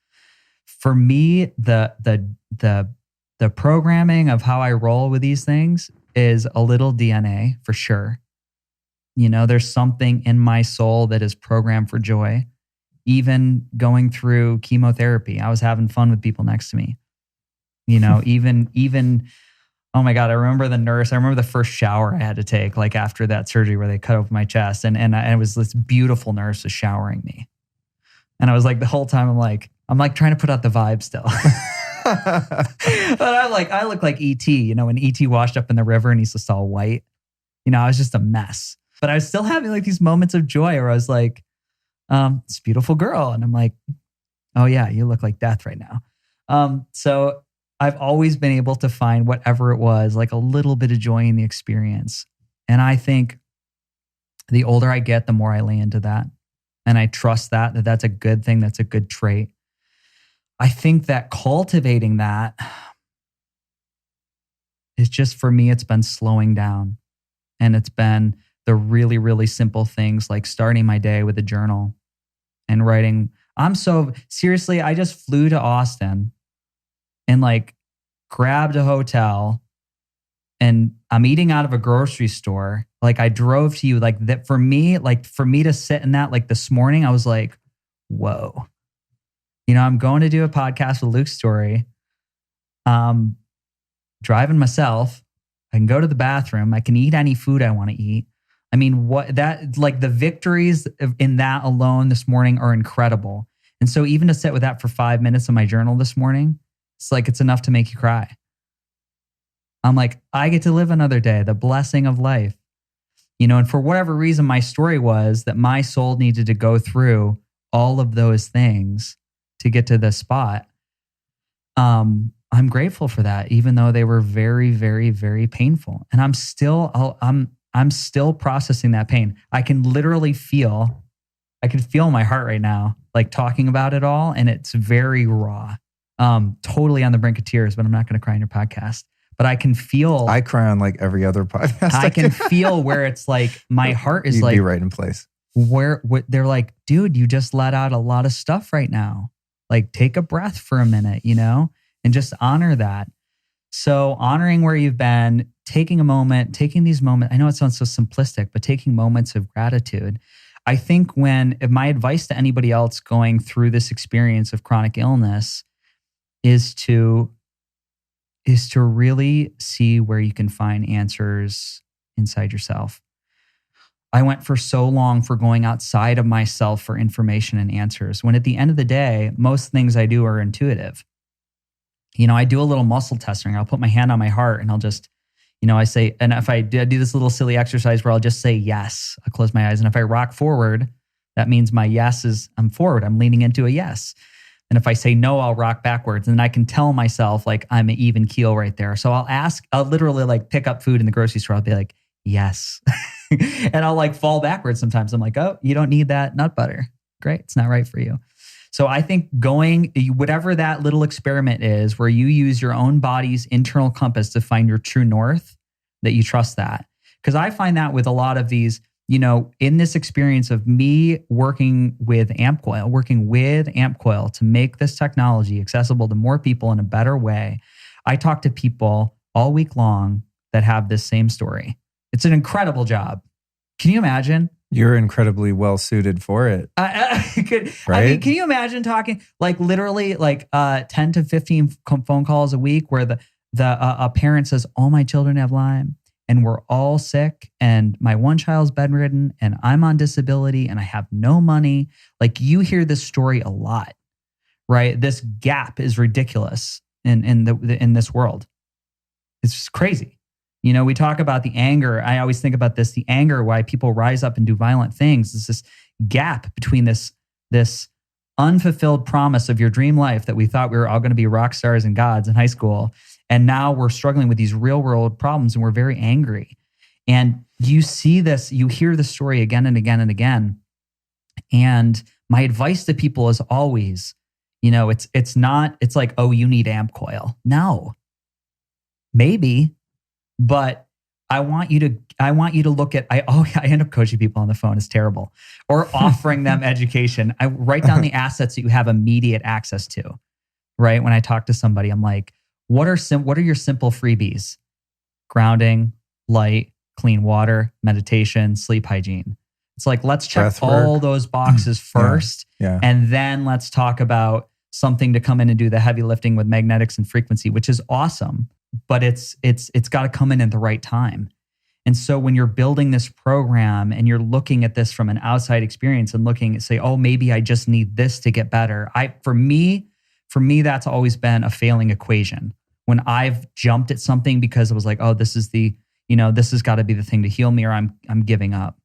B: For me, the programming of how I roll with these things is a little DNA for sure. There's something in my soul that is programmed for joy. Even going through chemotherapy, I was having fun with people next to me. Even oh my God, I remember the nurse. I remember the first shower I had to take, like after that surgery where they cut open my chest, and it was this beautiful nurse was showering me, and I was like the whole time I'm like trying to put out the vibe still. But I look like E.T., when E.T. washed up in the river and he's just all white. I was just a mess. But I was still having like these moments of joy where I was like, this beautiful girl. And I'm like, oh yeah, you look like death right now. So I've always been able to find whatever it was, like a little bit of joy in the experience. And I think the older I get, the more I lay into that. And I trust that that's a good thing. That's a good trait. I think that cultivating that is just, for me, it's been slowing down. And it's been the really, really simple things like starting my day with a journal and writing. Seriously, I just flew to Austin and like grabbed a hotel, and I'm eating out of a grocery store. Like I drove to you, like that for me to sit in that, like this morning, I was like, whoa. I'm going to do a podcast with Luke Story. Driving myself. I can go to the bathroom. I can eat any food I want to eat. I mean, the victories in that alone this morning are incredible. And so even to sit with that for 5 minutes in my journal this morning, it's enough to make you cry. I'm like, I get to live another day, the blessing of life. And for whatever reason, my story was that my soul needed to go through all of those things to get to this spot. I'm grateful for that, even though they were very, very, very painful. And I'm still processing that pain. I can literally feel my heart right now, like talking about it all. And it's very raw, totally on the brink of tears, but I'm not going to cry on your podcast. But I can feel.
A: I cry on like every other podcast.
B: I can feel where it's like my heart is. You'd like
A: be right in place.
B: Where they're like, dude, you just let out a lot of stuff right now. Like take a breath for a minute, and just honor that. So honoring where you've been, taking these moments. I know it sounds so simplistic, but taking moments of gratitude. I think if my advice to anybody else going through this experience of chronic illness is to really see where you can find answers inside yourself. I went for so long for going outside of myself for information and answers, when at the end of the day, most things I do are intuitive. I do a little muscle testing. I'll put my hand on my heart and I'll just, I say, and if I do this little silly exercise where I'll just say yes, I'll close my eyes. And if I rock forward, that means my yes is, I'm forward. I'm leaning into a yes. And if I say no, I'll rock backwards. And I can tell myself like I'm an even keel right there. So I'll literally like pick up food in the grocery store. I'll be like, yes. And I'll like fall backwards sometimes. I'm like, oh, you don't need that nut butter. Great. It's not right for you. So I think whatever that little experiment is, where you use your own body's internal compass to find your true north, that you trust that. Because I find that with a lot of these, in this experience of me working with AmpCoil to make this technology accessible to more people in a better way, I talk to people all week long that have this same story. It's an incredible job. Can you imagine?
A: You're incredibly well suited for it.
B: Right? I mean, can you imagine talking like literally like 10 to 15 phone calls a week where a parent says, all my children have Lyme and we're all sick and my one child's bedridden and I'm on disability and I have no money. Like you hear this story a lot, right? This gap is ridiculous in this world. It's just crazy. We talk about the anger. I always think about this, the anger, why people rise up and do violent things. Is this gap between this unfulfilled promise of your dream life that we thought we were all going to be rock stars and gods in high school. And now we're struggling with these real world problems and we're very angry. And you see this, you hear the story again and again and again. And my advice to people is always, it's like, oh, you need AmpCoil. No, maybe, but I want you to look at, I end up coaching people on the phone. It's terrible. Or offering them education. I write down the assets that you have immediate access to, right? When I talk to somebody, I'm like, what are your simple freebies? Grounding, light, clean water, meditation, sleep hygiene. It's like, let's check all those boxes first.
A: Yeah.
B: And then let's talk about something to come in and do the heavy lifting with magnetics and frequency, which is awesome, but it's got to come in at the right time. And so when you're building this program and you're looking at this from an outside experience and looking and say, oh, maybe I just need this to get better. For me, that's always been a failing equation. When I've jumped at something because it was like, oh, this has got to be the thing to heal me, or I'm giving up.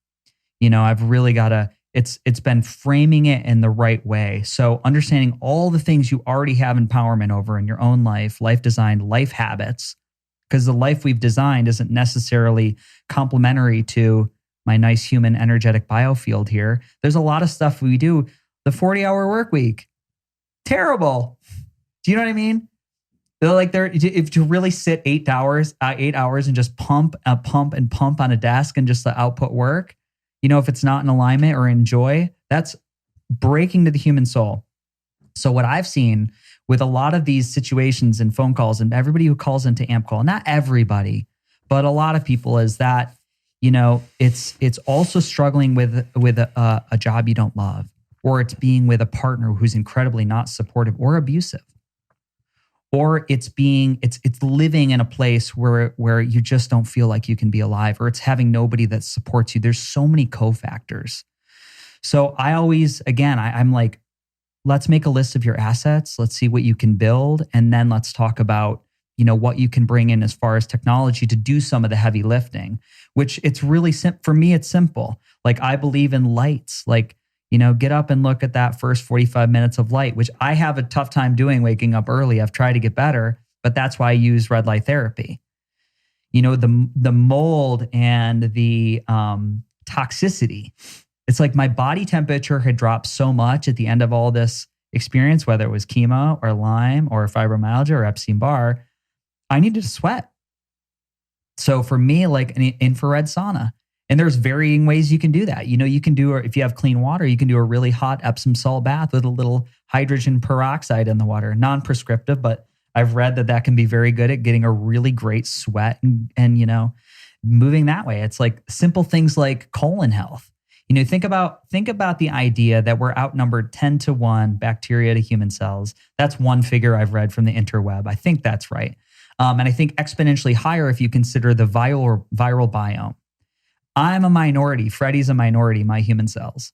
B: I've really got to, it's been framing it in the right way. So understanding all the things you already have empowerment over in your own life design, life habits, because the life we've designed isn't necessarily complementary to my nice human energetic biofield here. There's a lot of stuff we do. The 40-hour work week, terrible. Do you know what I mean? If to really sit 8 hours and just pump on a desk and just the output work, if it's not in alignment or in joy, that's breaking to the human soul. So what I've seen with a lot of these situations and phone calls and everybody who calls into AmpCoil, not everybody, but a lot of people, is that, it's also struggling with a job you don't love, or it's being with a partner who's incredibly not supportive or abusive. Or it's living in a place where you just don't feel like you can be alive, or it's having nobody that supports you. There's so many cofactors. So I always, again, I'm like, let's make a list of your assets. Let's see what you can build. And then let's talk about, what you can bring in as far as technology to do some of the heavy lifting, which it's really for me, it's simple. Like, I believe in lights, like, get up and look at that first 45 minutes of light, which I have a tough time doing waking up early. I've tried to get better, but that's why I use red light therapy. The mold and the toxicity. It's like my body temperature had dropped so much at the end of all this experience, whether it was chemo or Lyme or fibromyalgia or Epstein-Barr, I needed to sweat. So for me, like an infrared sauna. And there's varying ways you can do that. You can do, if you have clean water, you can do a really hot Epsom salt bath with a little hydrogen peroxide in the water. Non-prescriptive, but I've read that can be very good at getting a really great sweat and moving that way. It's like simple things like colon health. Think about the idea that we're outnumbered 10-1 bacteria to human cells. That's one figure I've read from the interweb. I think that's right. And I think exponentially higher if you consider the viral biome. I'm a minority. Freddie's a minority, my human cells.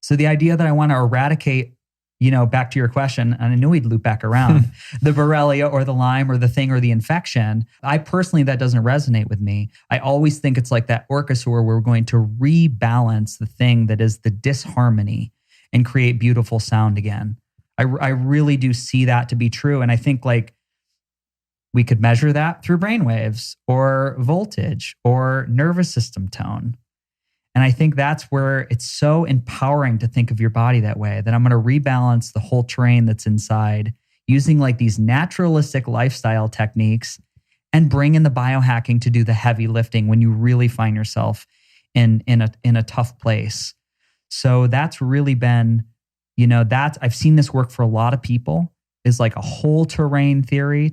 B: So the idea that I want to eradicate, back to your question, and I knew we'd loop back around, the Borrelia or the Lyme or the thing or the infection, I personally, that doesn't resonate with me. I always think it's like that orchestra where we're going to rebalance the thing that is the disharmony and create beautiful sound again. I really do see that to be true. And I think like we could measure that through brainwaves or voltage or nervous system tone. And I think that's where it's so empowering to think of your body that way, that I'm going to rebalance the whole terrain that's inside using like these naturalistic lifestyle techniques and bring in the biohacking to do the heavy lifting when you really find yourself in a tough place. So that's really been, I've seen this work for a lot of people. Is like a whole terrain theory,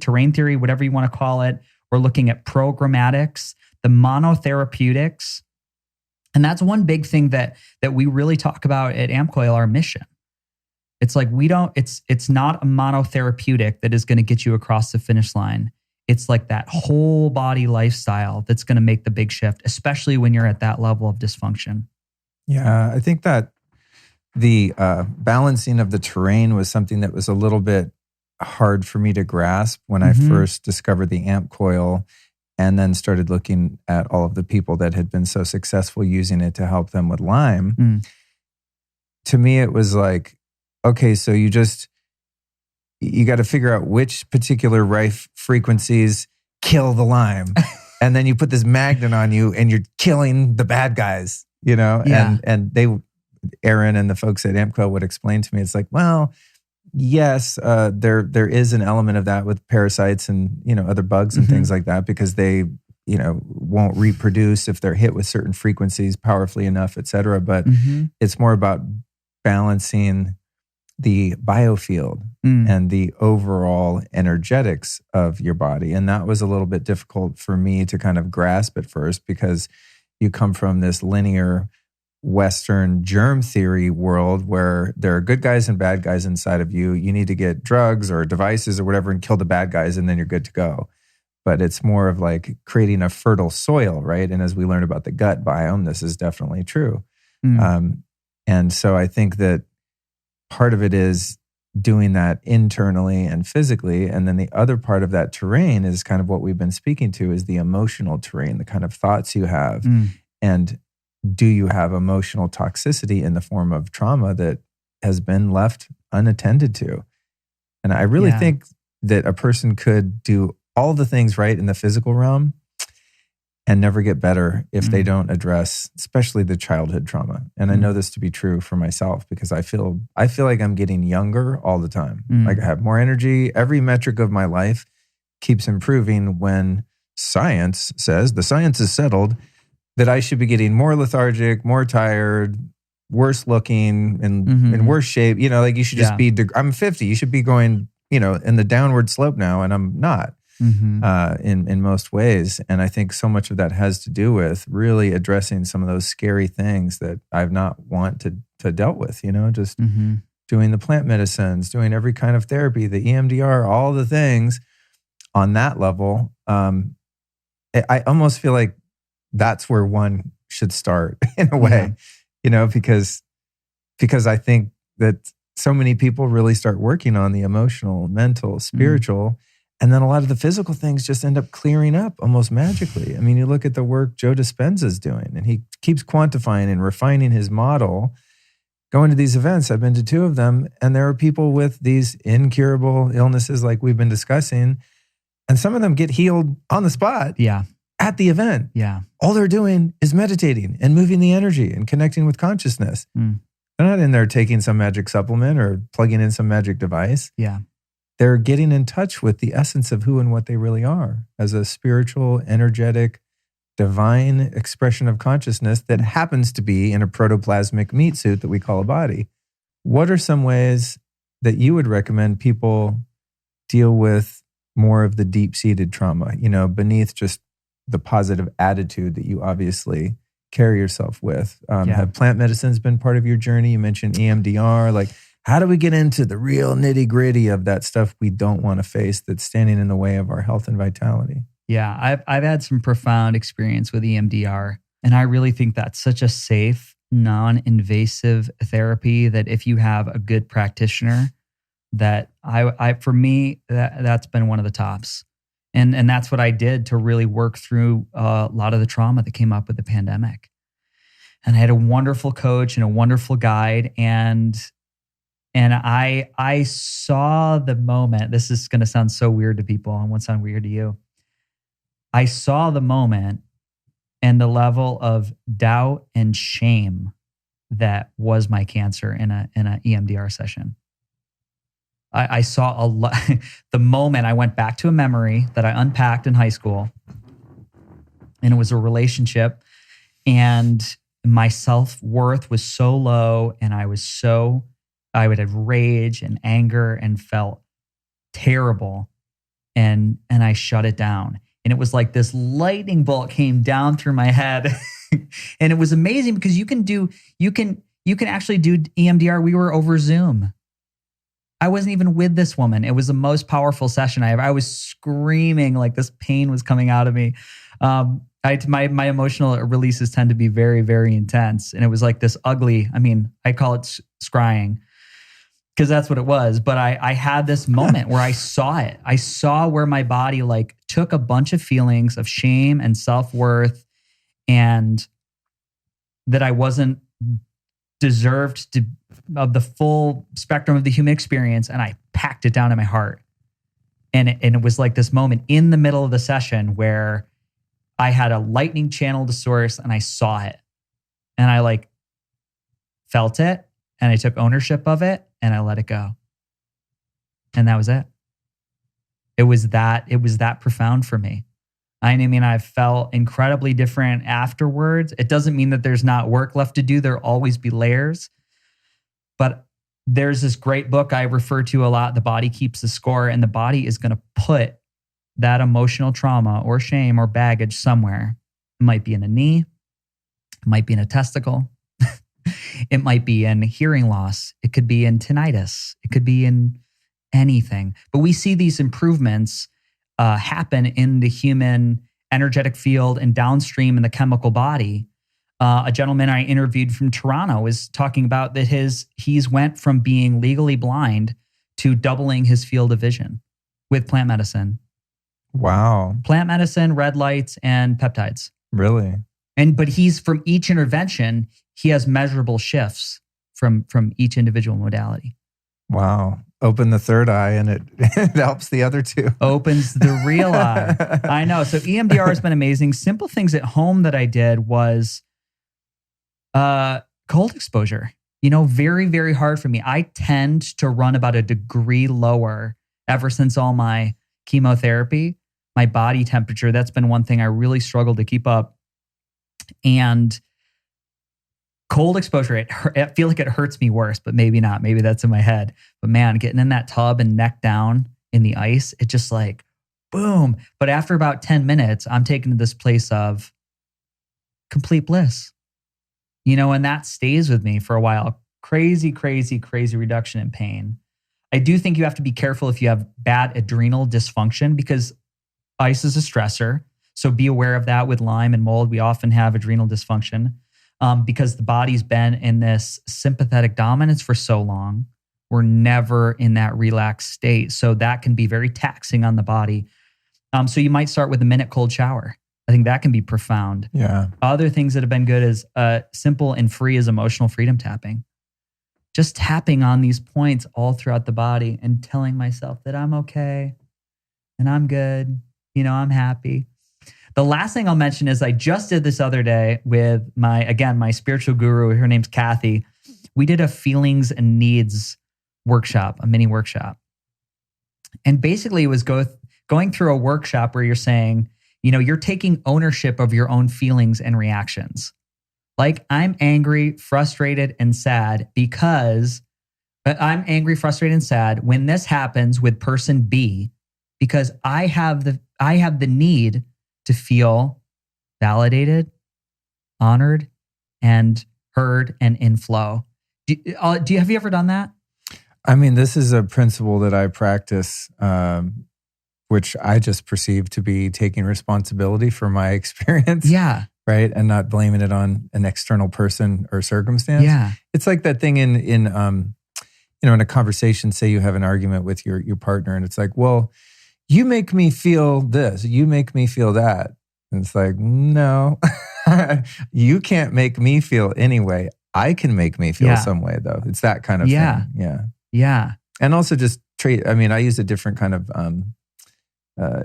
B: whatever you want to call it. We're looking at programmatics, the monotherapeutics. And that's one big thing that we really talk about at AmpCoil, our mission. It's like it's not a monotherapeutic that is going to get you across the finish line. It's like that whole body lifestyle that's going to make the big shift, especially when you're at that level of dysfunction.
A: Yeah, I think that the balancing of the terrain was something that was a little bit hard for me to grasp when I first discovered the AmpCoil. and then started looking at all of the people that had been so successful using it to help them with Lyme. To me, it was like, okay, so you got to figure out which particular rife frequencies kill the Lyme. And then you put this magnet on you and you're killing the bad guys,
B: Yeah.
A: and Aaron and the folks at AmpCoil would explain to me, it's like, well, yes, there is an element of that with parasites and, other bugs and things like that, because they, won't reproduce if they're hit with certain frequencies powerfully enough, et cetera. But it's more about balancing the biofield and the overall energetics of your body. And that was a little bit difficult for me to kind of grasp at first, because you come from this linear Western germ theory world where there are good guys and bad guys inside of you. You need to get drugs or devices or whatever and kill the bad guys, and then you're good to go. But it's more of like creating a fertile soil, right? And as we learn about the gut biome, this is definitely true. And so I think that part of it is doing that internally and physically. And then the other part of that terrain is kind of what we've been speaking to, is the emotional terrain, the kind of thoughts you have. And do you have emotional toxicity in the form of trauma that has been left unattended to? And I really think that a person could do all the things right in the physical realm and never get better if they don't address, especially the childhood trauma. And I know this to be true for myself, because I feel like I'm getting younger all the time. Like I have more energy. Every metric of my life keeps improving when science says, the science is settled, that I should be getting more lethargic, more tired, worse looking, and in worse shape. Like you should just be, I'm 50, you should be going, in the downward slope now, and I'm not in most ways. And I think so much of that has to do with really addressing some of those scary things that I've not to dealt with, just doing the plant medicines, doing every kind of therapy, the EMDR, all the things on that level. I almost feel like that's where one should start in a way, because I think that so many people really start working on the emotional, mental, spiritual, and then a lot of the physical things just end up clearing up almost magically. I mean, you look at the work Joe Dispenza's doing, and he keeps quantifying and refining his model. Going to these events, I've been to 2 of them, and there are people with these incurable illnesses like we've been discussing, and some of them get healed on the spot. At the event. All they're doing is meditating and moving the energy and connecting with consciousness. They're not in there taking some magic supplement or plugging in some magic device. They're getting in touch with the essence of who and what they really are as a spiritual, energetic, divine expression of consciousness that happens to be in a protoplasmic meat suit that we call a body. What are some ways that you would recommend people deal with more of the deep-seated trauma, beneath just the positive attitude that you obviously carry yourself with? Have plant medicines been part of your journey? You mentioned EMDR. Like, how do we get into the real nitty gritty of that stuff we don't want to face that's standing in the way of our health and vitality?
B: I've had some profound experience with EMDR, and I really think that's such a safe, non-invasive therapy that if you have a good practitioner, that for me, that's been one of the tops. And that's what I did to really work through a lot of the trauma that came up with the pandemic. And I had a wonderful coach and a wonderful guide. And I saw the moment. This is going to sound so weird to people, and won't sound weird to you. I saw the moment and the level of doubt and shame that was my cancer in a EMDR session. I saw a lot. The moment I went back to a memory that I unpacked in high school, and it was a relationship, and my self-worth was so low, and I would have rage and anger and felt terrible, and I shut it down. And it was like this lightning bolt came down through my head. And it was amazing because you can actually do EMDR. We were over Zoom. I wasn't even with this woman. It was the most powerful session I was screaming, like this pain was coming out of me. My emotional releases tend to be very, very intense. And it was like this ugly, I call it scrying. because that's what it was. But I had this moment where I saw it. I saw where my body like took a bunch of feelings of shame and self-worth and that I wasn't deserved to of the full spectrum of the human experience, and I packed it down in my heart. And it was like this moment in the middle of the session where I had a lightning channel to source and I saw it. And I like felt it and I took ownership of it and I let it go. And that was it. It was that profound for me. I mean, I felt incredibly different afterwards. It doesn't mean that there's not work left to do. There'll always be layers. But there's this great book I refer to a lot, The Body Keeps the Score, and the body is going to put that emotional trauma or shame or baggage somewhere. It might be in a knee. It might be in a testicle. It might be in hearing loss. It could be in tinnitus. It could be in anything. But we see these improvements happen in the human energetic field and downstream in the chemical body. A gentleman I interviewed from Toronto is talking about that he's went from being legally blind to doubling his field of vision with plant medicine.
A: Wow.
B: Plant medicine, red lights, and peptides.
A: Really?
B: But he's from each intervention, he has measurable shifts from each individual modality.
A: Wow. Open the third eye and it helps the other two. Opens
B: the real eye. I know. So EMDR has been amazing. Simple things at home that I did was cold exposure. Very, very hard for me. I tend to run about a degree lower ever since all my chemotherapy. My body temperature, that's been one thing I really struggled to keep up. And cold exposure, I feel like it hurts me worse, but maybe not. Maybe that's in my head. But man, getting in that tub and neck down in the ice, it just like, boom. But after about 10 minutes, I'm taken to this place of complete bliss. And that stays with me for a while. Crazy, crazy, crazy reduction in pain. I do think you have to be careful if you have bad adrenal dysfunction because ice is a stressor. So be aware of that with Lyme and mold. We often have adrenal dysfunction because the body's been in this sympathetic dominance for so long. We're never in that relaxed state. So that can be very taxing on the body. So you might start with a minute cold shower. I think that can be profound.
A: Yeah.
B: Other things that have been good is simple and free is emotional freedom tapping. Just tapping on these points all throughout the body and telling myself that I'm okay and I'm good. I'm happy. The last thing I'll mention is I just did this other day with my spiritual guru. Her name's Kathy. We did a feelings and needs workshop, a mini workshop. And basically it was going through a workshop where you're saying, you're taking ownership of your own feelings and reactions. Like I'm angry, frustrated, and sad because I'm angry, frustrated, and sad when this happens with person B because I have the need to feel validated, honored, and heard and in flow. Have you ever done that?
A: I mean, this is a principle that I practice, which I just perceive to be taking responsibility for my experience.
B: Yeah.
A: Right. And not blaming it on an external person or circumstance.
B: Yeah.
A: It's like that thing in a conversation, say you have an argument with your partner and it's like, well, you make me feel this, you make me feel that. And it's like, no, you can't make me feel anyway. I can make me feel some way though. It's that kind of thing. Yeah.
B: Yeah.
A: And also just I use a different kind of,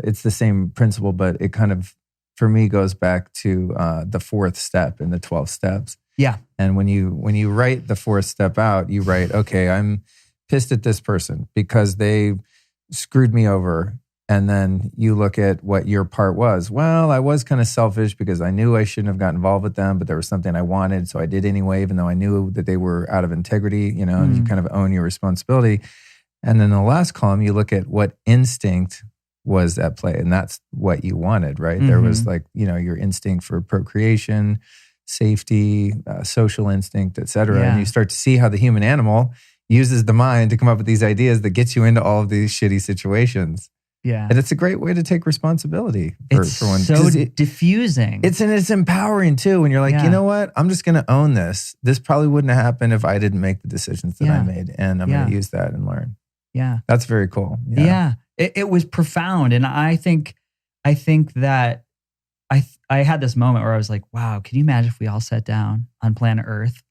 A: it's the same principle, but it kind of, for me, goes back to the fourth step in the 12 steps.
B: Yeah.
A: And when you write the fourth step out, you write, okay, I'm pissed at this person because they screwed me over. And then you look at what your part was. Well, I was kind of selfish because I knew I shouldn't have gotten involved with them, but there was something I wanted, so I did anyway, even though I knew that they were out of integrity, and you kind of own your responsibility. And then in the last column, you look at what instinct was at play, and that's what you wanted, right? There was your instinct for procreation, safety, social instinct, et cetera. And you start to see how the human animal uses the mind to come up with these ideas that gets you into all of these shitty situations.
B: Yeah.
A: And it's a great way to take responsibility
B: It's
A: for one.
B: so diffusing.
A: It's empowering too. When you're like, you know what? I'm just going to own this. This probably wouldn't have happened if I didn't make the decisions that I made. And I'm going to use that and learn.
B: Yeah.
A: That's very cool.
B: Yeah. It was profound. And I think that I had this moment where I was like, wow, can you imagine if we all sat down on planet Earth?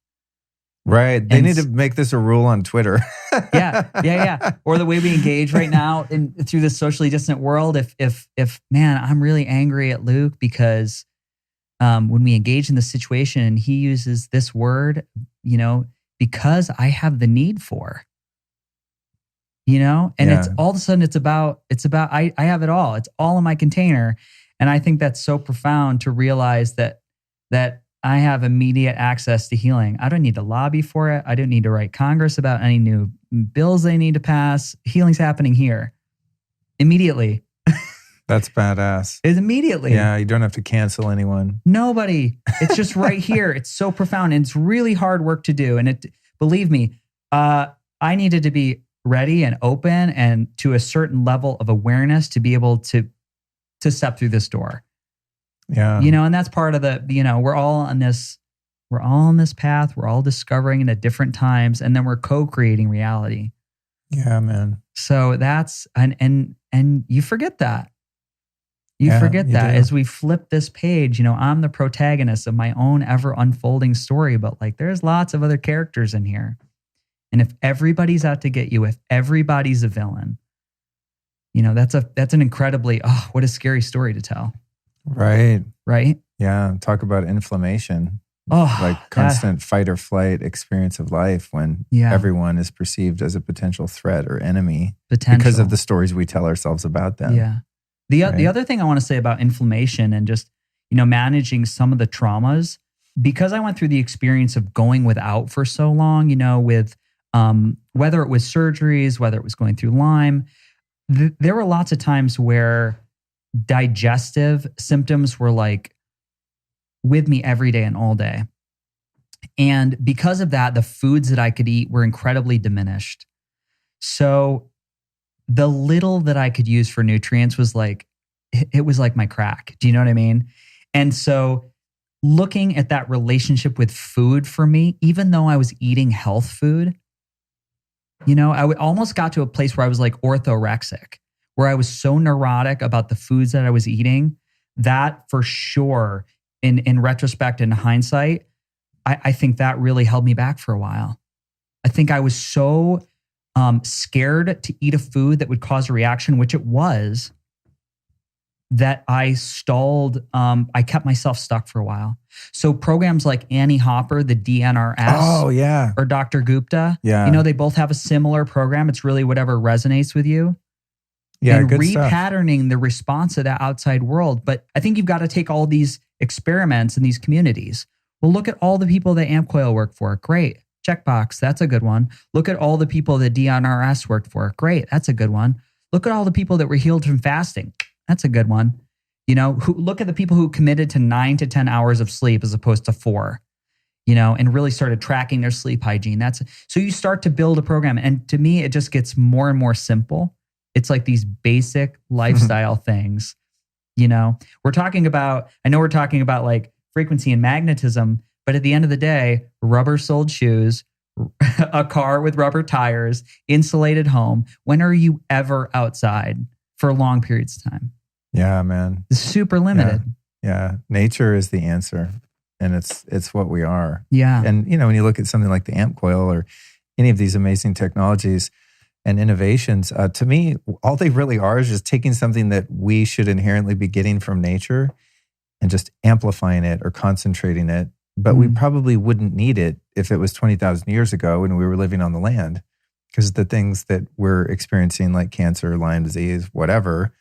A: Right. They need to make this a rule on Twitter.
B: Yeah. Or the way we engage right now through this socially distant world. If man, I'm really angry at Luke because when we engage in the situation and he uses this word, because I have the need for, and it's all of a sudden it's about I have it all. It's all in my container. And I think that's so profound to realize that I have immediate access to healing. I don't need to lobby for it. I don't need to write Congress about any new bills they need to pass. Healing's happening here immediately.
A: That's badass.
B: It's immediately.
A: Yeah, you don't have to cancel anyone.
B: Nobody. It's just right here. It's so profound. And it's really hard work to do. And believe me, I needed to be ready and open and to a certain level of awareness to be able to step through this door.
A: Yeah.
B: And that's part of we're all on this path. We're all discovering it at different times, and then we're co-creating reality.
A: Yeah, man.
B: So that's, and you forget that. You forget that
A: do.
B: as we flip this page, I'm the protagonist of my own ever unfolding story, but like there's lots of other characters in here. And if everybody's out to get you, if everybody's a villain, that's an incredibly, what a scary story to tell.
A: Right.
B: Yeah.
A: Talk about inflammation. Like constant fight or flight experience of life when everyone is perceived as a potential threat or enemy because of the stories we tell ourselves about them.
B: Yeah. The other thing I want to say about inflammation and just, managing some of the traumas, because I went through the experience of going without for so long, with whether it was surgeries, whether it was going through Lyme, there were lots of times where digestive symptoms were like with me every day and all day. And because of that, the foods that I could eat were incredibly diminished. So the little that I could use for nutrients was like, it was like my crack. Do you know what I mean? And so looking at that relationship with food for me, even though I was eating health food, I almost got to a place where I was like orthorexic, where I was so neurotic about the foods that I was eating that for sure, in retrospect and hindsight, I think that really held me back for a while. I think I was so scared to eat a food that would cause a reaction, which it was, that I stalled. I kept myself stuck for a while. So programs like Annie Hopper, the DNRS, or Dr. Gupta, they both have a similar program. It's really whatever resonates with you.
A: Yeah,
B: and
A: good
B: repatterning
A: stuff.
B: the response of that outside world. But I think you've got to take all these experiments in these communities. Well, look at all the people that AmpCoil work for. Great. Checkbox. That's a good one. Look at all the people that DNRS worked for. Great. That's a good one. Look at all the people that were healed from fasting. That's a good one. Look at the people who committed to 9 to 10 hours of sleep as opposed to 4, and really started tracking their sleep hygiene. So you start to build a program. And to me, it just gets more and more simple. It's like these basic lifestyle things, we're talking about like frequency and magnetism, but at the end of the day, rubber-soled shoes, a car with rubber tires, insulated home. When are you ever outside for long periods of time?
A: Yeah, man.
B: It's super limited.
A: Yeah. Nature is the answer, and it's what we are.
B: Yeah.
A: And, when you look at something like the AmpCoil or any of these amazing technologies and innovations, to me, all they really are is just taking something that we should inherently be getting from nature and just amplifying it or concentrating it. But we probably wouldn't need it if it was 20,000 years ago when we were living on the land, because the things that we're experiencing, like cancer, Lyme disease, whatever,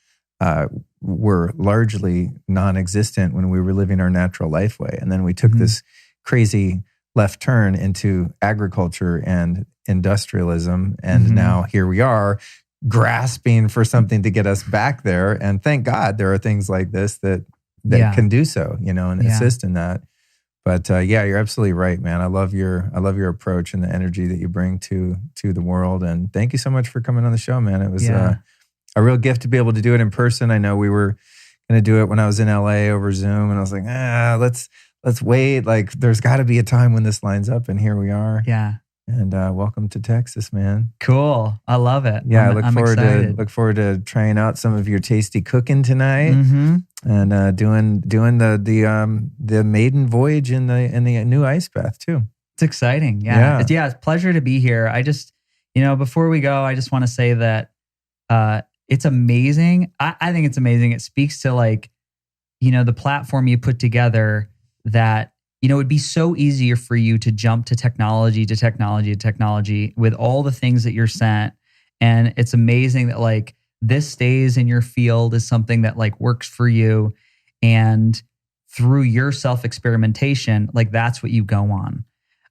A: were largely non-existent when we were living our natural life way. And then we took this crazy left turn into agriculture and industrialism. And now here we are grasping for something to get us back there. And thank God there are things like this that can do so, and assist in that. But you're absolutely right, man. I love your approach and the energy that you bring to the world. And thank you so much for coming on the show, man. It was a real gift to be able to do it in person. I know we were going to do it when I was in LA over Zoom, and I was like, let's wait. Like, there's got to be a time when this lines up, and here we are.
B: Yeah.
A: And welcome to Texas, man.
B: Cool. I love it.
A: Yeah,
B: I'm excited.
A: look forward to trying out some of your tasty cooking tonight, and doing the maiden voyage in the new ice bath too.
B: It's exciting. Yeah. It's a pleasure to be here. I just, before we go, I just want to say that it's amazing. I think it's amazing. It speaks to the platform you put together that, it would be so easier for you to jump to technology with all the things that you're sent. And it's amazing that this stays in your field is something that works for you. And through your self-experimentation, that's what you go on.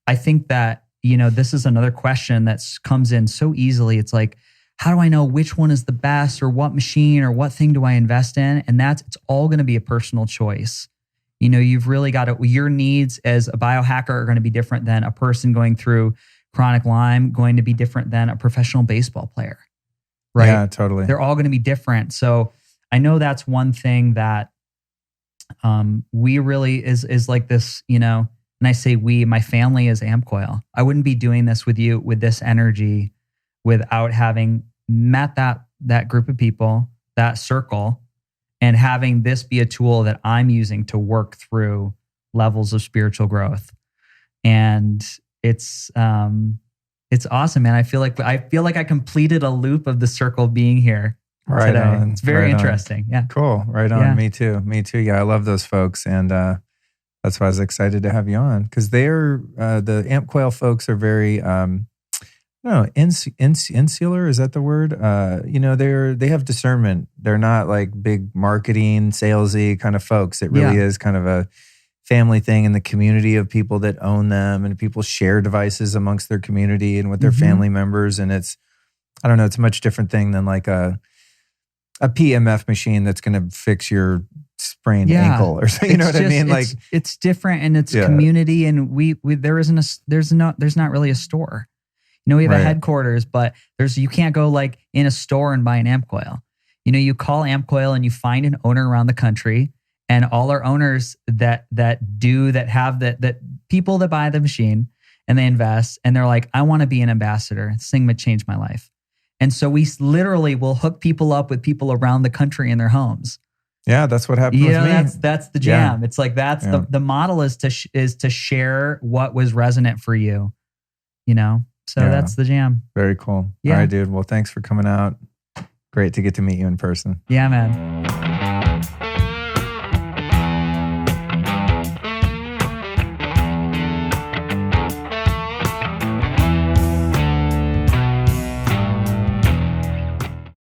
B: I think that, this is another question that comes in so easily. It's how do I know which one is the best, or what machine or what thing do I invest in? And it's all going to be a personal choice. You've really got your needs as a biohacker are going to be different than a person going through chronic Lyme, going to be different than a professional baseball player, right?
A: Yeah, totally.
B: They're all going to be different. So I know that's one thing that we really is like this, and I say my family is AmpCoil. I wouldn't be doing this with you with this energy without having met that group of people, that circle, and having this be a tool that I'm using to work through levels of spiritual growth. And it's awesome, man. I feel like I completed a loop of the circle being here today.
A: On.
B: It's very interesting. Yeah.
A: Cool. Right on. Yeah. Me too. Yeah. I love those folks. And that's why I was excited to have you on, because they're, the AmpCoil folks are very, insular, is that the word? They have discernment. They're not big marketing, salesy kind of folks. It really is kind of a family thing in the community of people that own them, and people share devices amongst their community and with their family members. And it's a much different thing than a PMF machine that's going to fix your sprained ankle or something. You know what I mean?
B: It's different, and it's community, and there's not really a store. We have a headquarters, but you can't go in a store and buy an AmpCoil. You call AmpCoil and you find an owner around the country, and all our owners that have people that buy the machine and they invest, and they're like, I want to be an ambassador. This thing would change my life. And so we literally will hook people up with people around the country in their homes. Yeah,
A: that's what happened with me.
B: That's the jam. Yeah. It's the model is to share what was resonant for you, So that's the jam.
A: Very cool. Yeah. All right, dude. Well, thanks for coming out. Great to get to meet you in person.
B: Yeah, man.